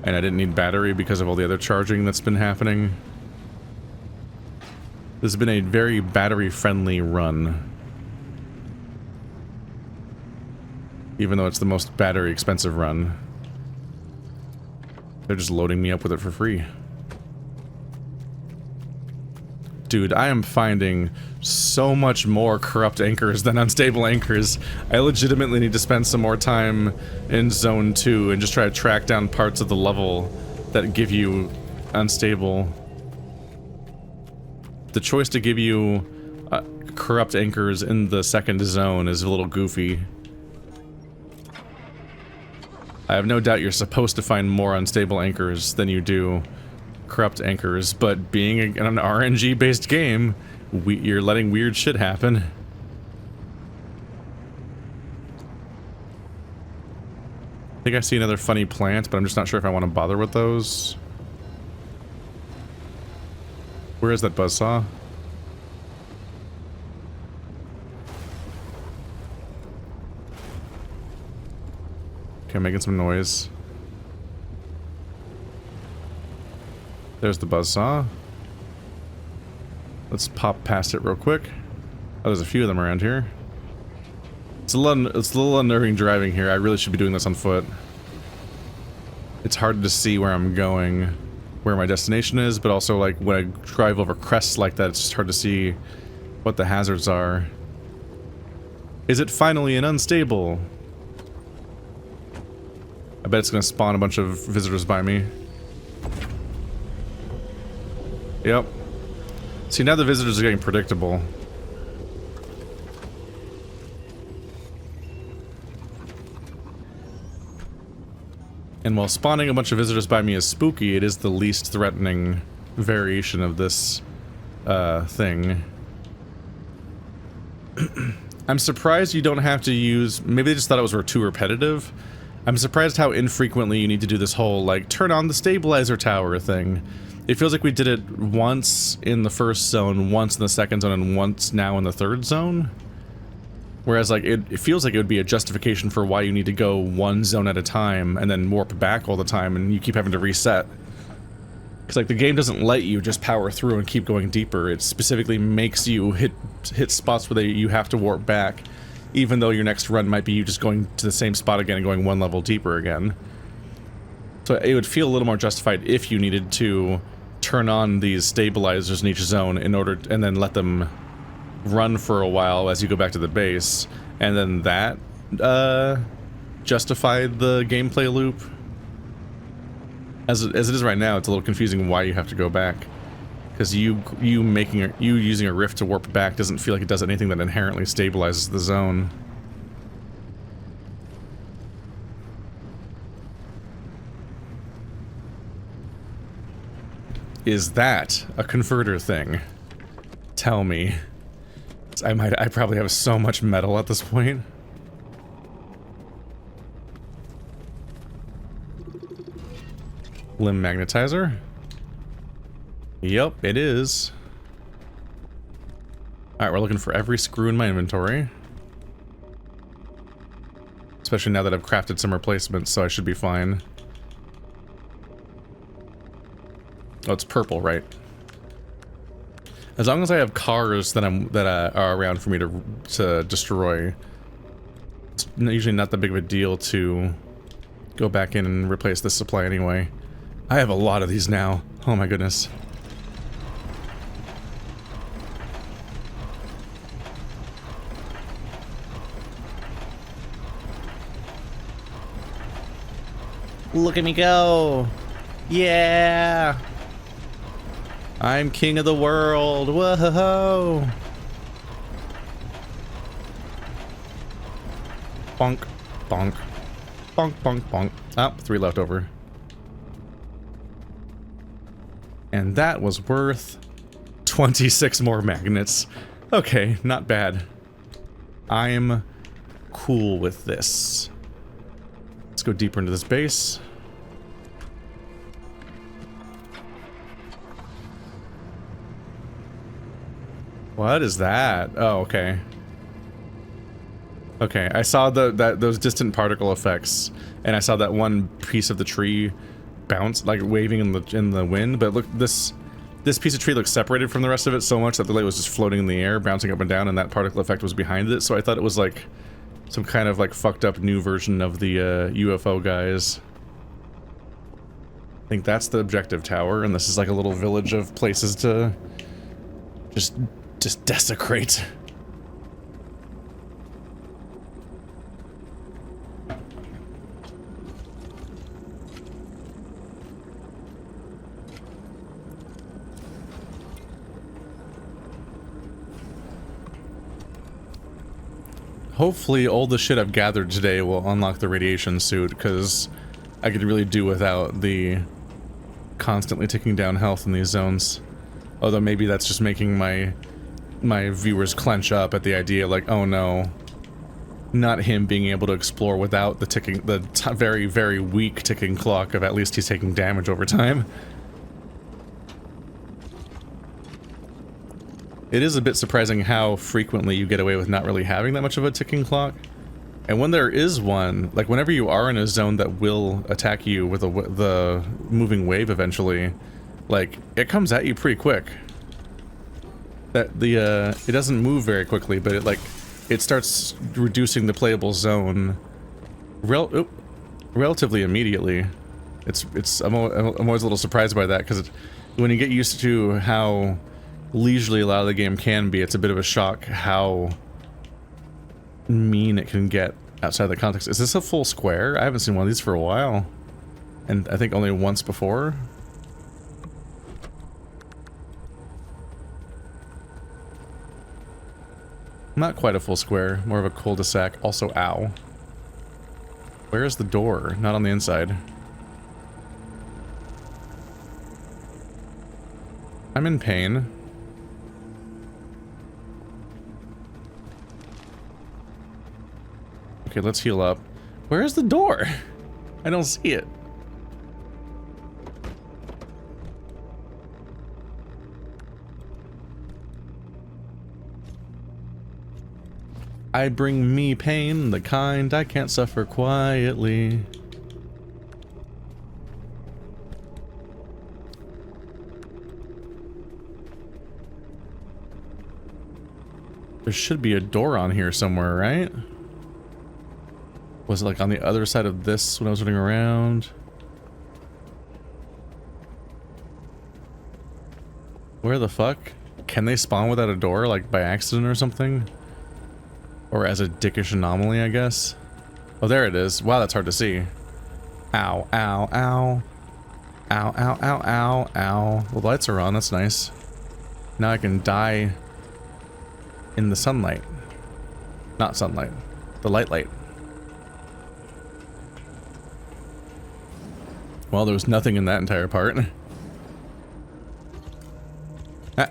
And I didn't need battery because of all the other charging that's been happening. This has been a very battery-friendly run. Even though it's the most battery-expensive run. They're just loading me up with it for free. Dude, I am finding so much more corrupt anchors than unstable anchors. I legitimately need to spend some more time in Zone 2 and just try to track down parts of the level that give you unstable. The choice to give you corrupt anchors in the second zone is a little goofy. I have no doubt you're supposed to find more unstable anchors than you do corrupt anchors, but being an RNG-based game, you're letting weird shit happen. I think I see another funny plant, but I'm just not sure if I want to bother with those. Where is that buzzsaw? Okay, I'm making some noise. There's the buzzsaw. Let's pop past it real quick. Oh, there's a few of them around here. It's a little unnerving driving here. I really should be doing this on foot. It's hard to see where I'm going, where my destination is, but also like when I drive over crests like that, it's just hard to see what the hazards are. Is it finally an unstable? I bet it's gonna spawn a bunch of visitors by me. Yep. See, now the visitors are getting predictable. And while spawning a bunch of visitors by me is spooky, it is the least threatening variation of this thing. I'm surprised you don't have to use... Maybe they just thought it was too repetitive. I'm surprised how infrequently you need to do this whole, like, turn on the stabilizer tower thing. It feels like we did it once in the first zone, once in the second zone, and once now in the third zone. Whereas, like, it feels like it would be a justification for why you need to go one zone at a time and then warp back all the time, and you keep having to reset. Because, like, the game doesn't let you just power through and keep going deeper. It specifically makes you hit spots where you have to warp back, even though your next run might be you just going to the same spot again and going one level deeper again. So it would feel a little more justified if you needed to turn on these stabilizers in each zone in order, and then let them run for a while as you go back to the base, and then that justified the gameplay loop. As it is right now, it's a little confusing why you have to go back, because you using a rift to warp back doesn't feel like it does anything that inherently stabilizes the zone. Is that a converter thing? Tell me. I probably have so much metal at this point. Limb magnetizer. Yup, it is. Alright, we're looking for every screw in my inventory. Especially now that I've crafted some replacements, so I should be fine. Oh, it's purple, right? As long as I have cars that are around for me to destroy, it's usually not that big of a deal to go back in and replace this supply anyway. I have a lot of these now. Oh my goodness. Look at me go! Yeah! I'm king of the world! Whoa! Bonk, bonk, bonk, bonk, bonk. Oh, 3 left over. And that was worth 26 more magnets. Okay, not bad. I'm cool with this. Let's go deeper into this base. What is that? Oh, okay. Okay, I saw those distant particle effects, and I saw that one piece of the tree bounce, like waving in the wind. But look, this piece of tree looks separated from the rest of it so much that the light was just floating in the air, bouncing up and down, and that particle effect was behind it. So I thought it was like some kind of like fucked up new version of the UFO guys. I think that's the objective tower, and this is like a little village of places to just desecrate. Hopefully all the shit I've gathered today will unlock the radiation suit, because I could really do without the constantly ticking down health in these zones. Although maybe that's just making my viewers clench up at the idea, like, oh no, not him being able to explore without the very, very weak ticking clock of at least he's taking damage over time. It is a bit surprising how frequently you get away with not really having that much of a ticking clock. And when there is one, like whenever you are in a zone that will attack you with the moving wave eventually, like, it comes at you pretty quick. It doesn't move very quickly, but it starts reducing the playable zone relatively immediately. I'm always a little surprised by that, because when you get used to how leisurely a lot of the game can be, it's a bit of a shock how mean it can get outside the context. Is this a full square? I haven't seen one of these for a while, and I think only once before. Not quite a full square, more of a cul-de-sac. Also, ow. Where is the door? Not on the inside. I'm in pain. Okay, let's heal up. Where's the door? I don't see it. I bring me pain, the kind I can't suffer quietly. There should be a door on here somewhere, right? Was it like on the other side of this when I was running around? Where the fuck? Can they spawn without a door, like by accident or something? Or as a dickish anomaly, I guess? Oh, there it is. Wow, that's hard to see. Ow, ow, ow. Ow, ow, ow, ow, ow. Well, the lights are on, that's nice. Now I can die in the sunlight. Not sunlight. The light. Well, there was nothing in that entire part. Ah.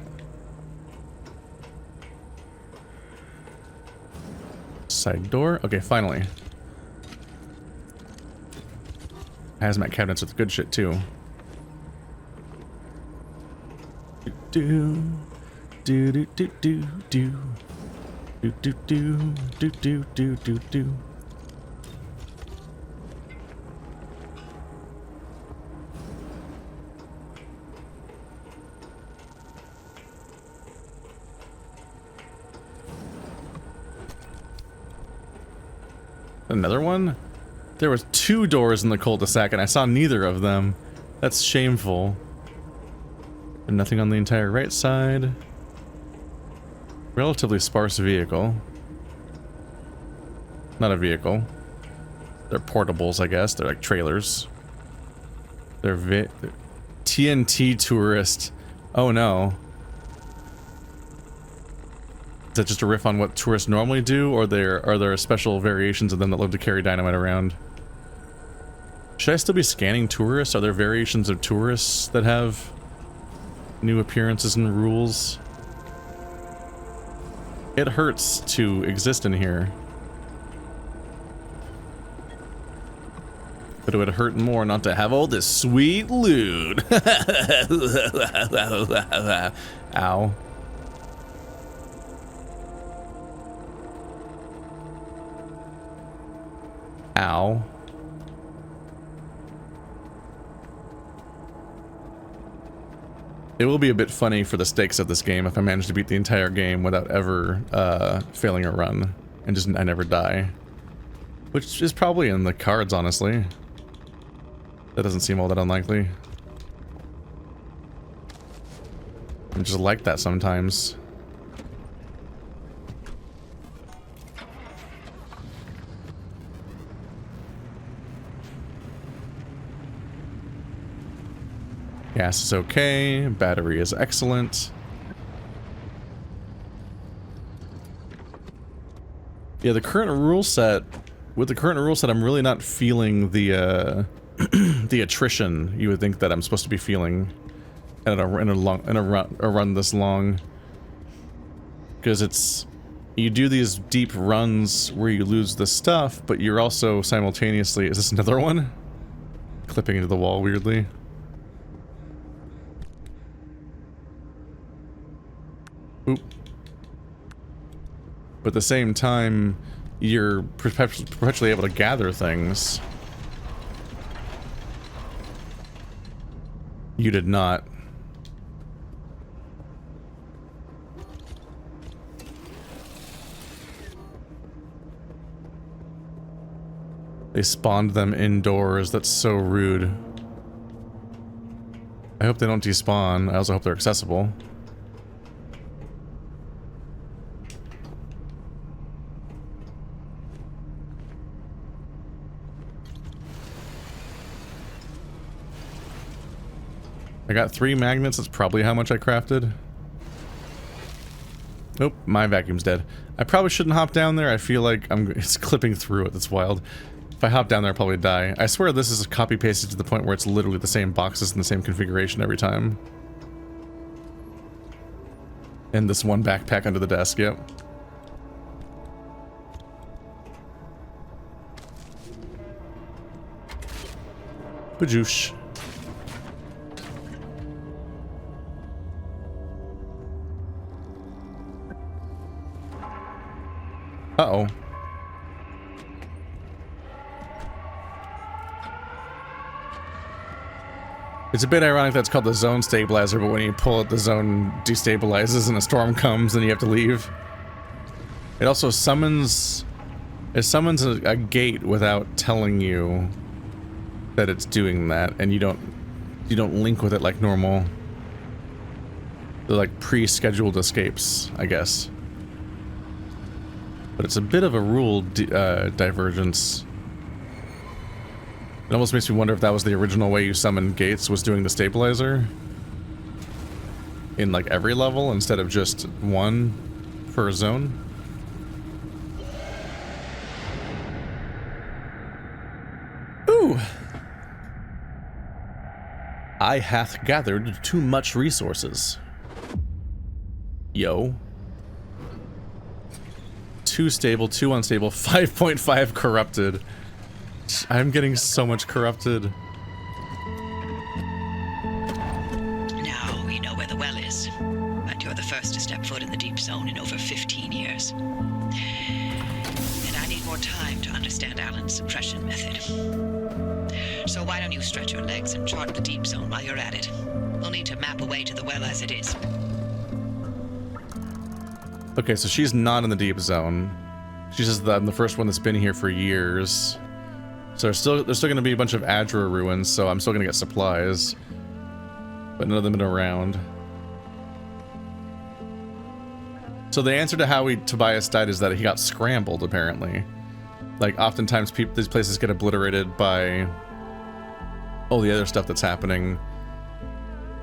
Side door. Okay, finally. Hazmat cabinets with good shit too. Do do do do do do do do do do do do do. Another one? There was 2 doors in the cul-de-sac and I saw neither of them. That's shameful. And nothing on the entire right side. Relatively sparse vehicle. Not a vehicle. They're portables, I guess. They're like trailers. They're TNT tourist. Oh no. Is that just a riff on what tourists normally do, or are there special variations of them that love to carry dynamite around? Should I still be scanning tourists? Are there variations of tourists that have new appearances and rules? It hurts to exist in here. But it would hurt more not to have all this sweet loot. Ow. Ow. It will be a bit funny for the stakes of this game if I manage to beat the entire game without ever failing a run and I never die. Which is probably in the cards, honestly. That doesn't seem all that unlikely. I'm just like that sometimes. Gas is okay, battery is excellent. Yeah, the current rule set, with the current rule set, I'm really not feeling the the attrition you would think that I'm supposed to be feeling in a run this long. Because it's, you do these deep runs where you lose the stuff, but you're also simultaneously, is this another one? Clipping into the wall weirdly. Oop. But at the same time, you're perpetually able to gather things. You did not. They spawned them indoors. That's so rude. I hope they don't despawn. I also hope they're accessible. I got 3 magnets, that's probably how much I crafted. Nope, my vacuum's dead. I probably shouldn't hop down there, I feel like it's clipping through it, that's wild. If I hop down there, I'll probably die. I swear this is copy-pasted to the point where it's literally the same boxes in the same configuration every time. And this one backpack under the desk, yep. Bajoosh. Uh-oh. It's a bit ironic that's called the zone stabilizer, but when you pull it, the zone destabilizes and a storm comes and you have to leave. It also summons... It summons a gate without telling you that it's doing that, and you don't link with it like normal. They're like pre-scheduled escapes, I guess. But it's a bit of a rule divergence. It almost makes me wonder if that was the original way you summoned gates, was doing the stabilizer in like every level instead of just one per zone. Ooh! I hath gathered too much resources. Yo. 2 stable, 2 unstable, 5.5 corrupted. I'm getting so much corrupted. Now we know where the well is, but you're the first to step foot in the deep zone in over 15 years. And I need more time to understand Alan's suppression method. So why don't you stretch your legs and chart the deep zone while you're at it? We'll need to map a way to the well as it is. Okay, so she's not in the deep zone. She's just the first one that's been here for years. So there's still going to be a bunch of Adra ruins, so I'm still going to get supplies. But none of them have been around. So the answer to how Tobias died is that he got scrambled, apparently. Like, oftentimes these places get obliterated by all the other stuff that's happening.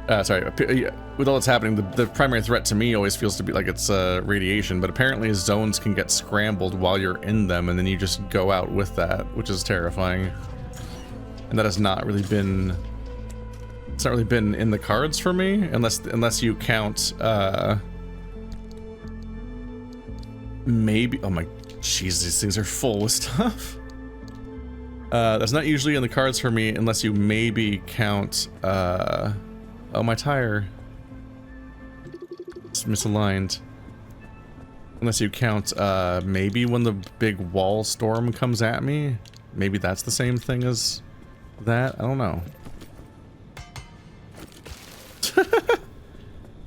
With all that's happening, the primary threat to me always feels to be like it's radiation, but apparently zones can get scrambled while you're in them, and then you just go out with that, which is terrifying. And that has not really been... It's not really been in the cards for me, unless you count, maybe... Oh my... Jeez, these things are full with stuff. That's not usually in the cards for me, unless you maybe count, Oh, my tire. It's misaligned. Unless you count, maybe when the big wall storm comes at me. Maybe that's the same thing as that? I don't know.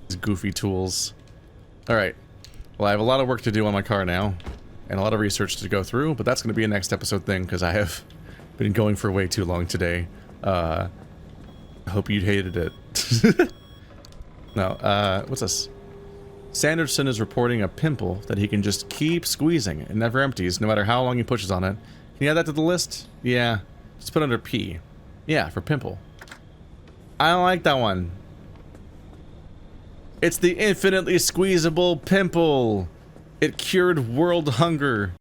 These goofy tools. Alright. Well, I have a lot of work to do on my car now. And a lot of research to go through, but that's going to be a next episode thing, because I have been going for way too long today. I hope you hated it. No, what's this? Sanderson is reporting a pimple that he can just keep squeezing. It never empties, no matter how long he pushes on it. Can you add that to the list? Yeah. Just put under P. Yeah, for pimple. I don't like that one. It's the infinitely squeezable pimple. It cured world hunger.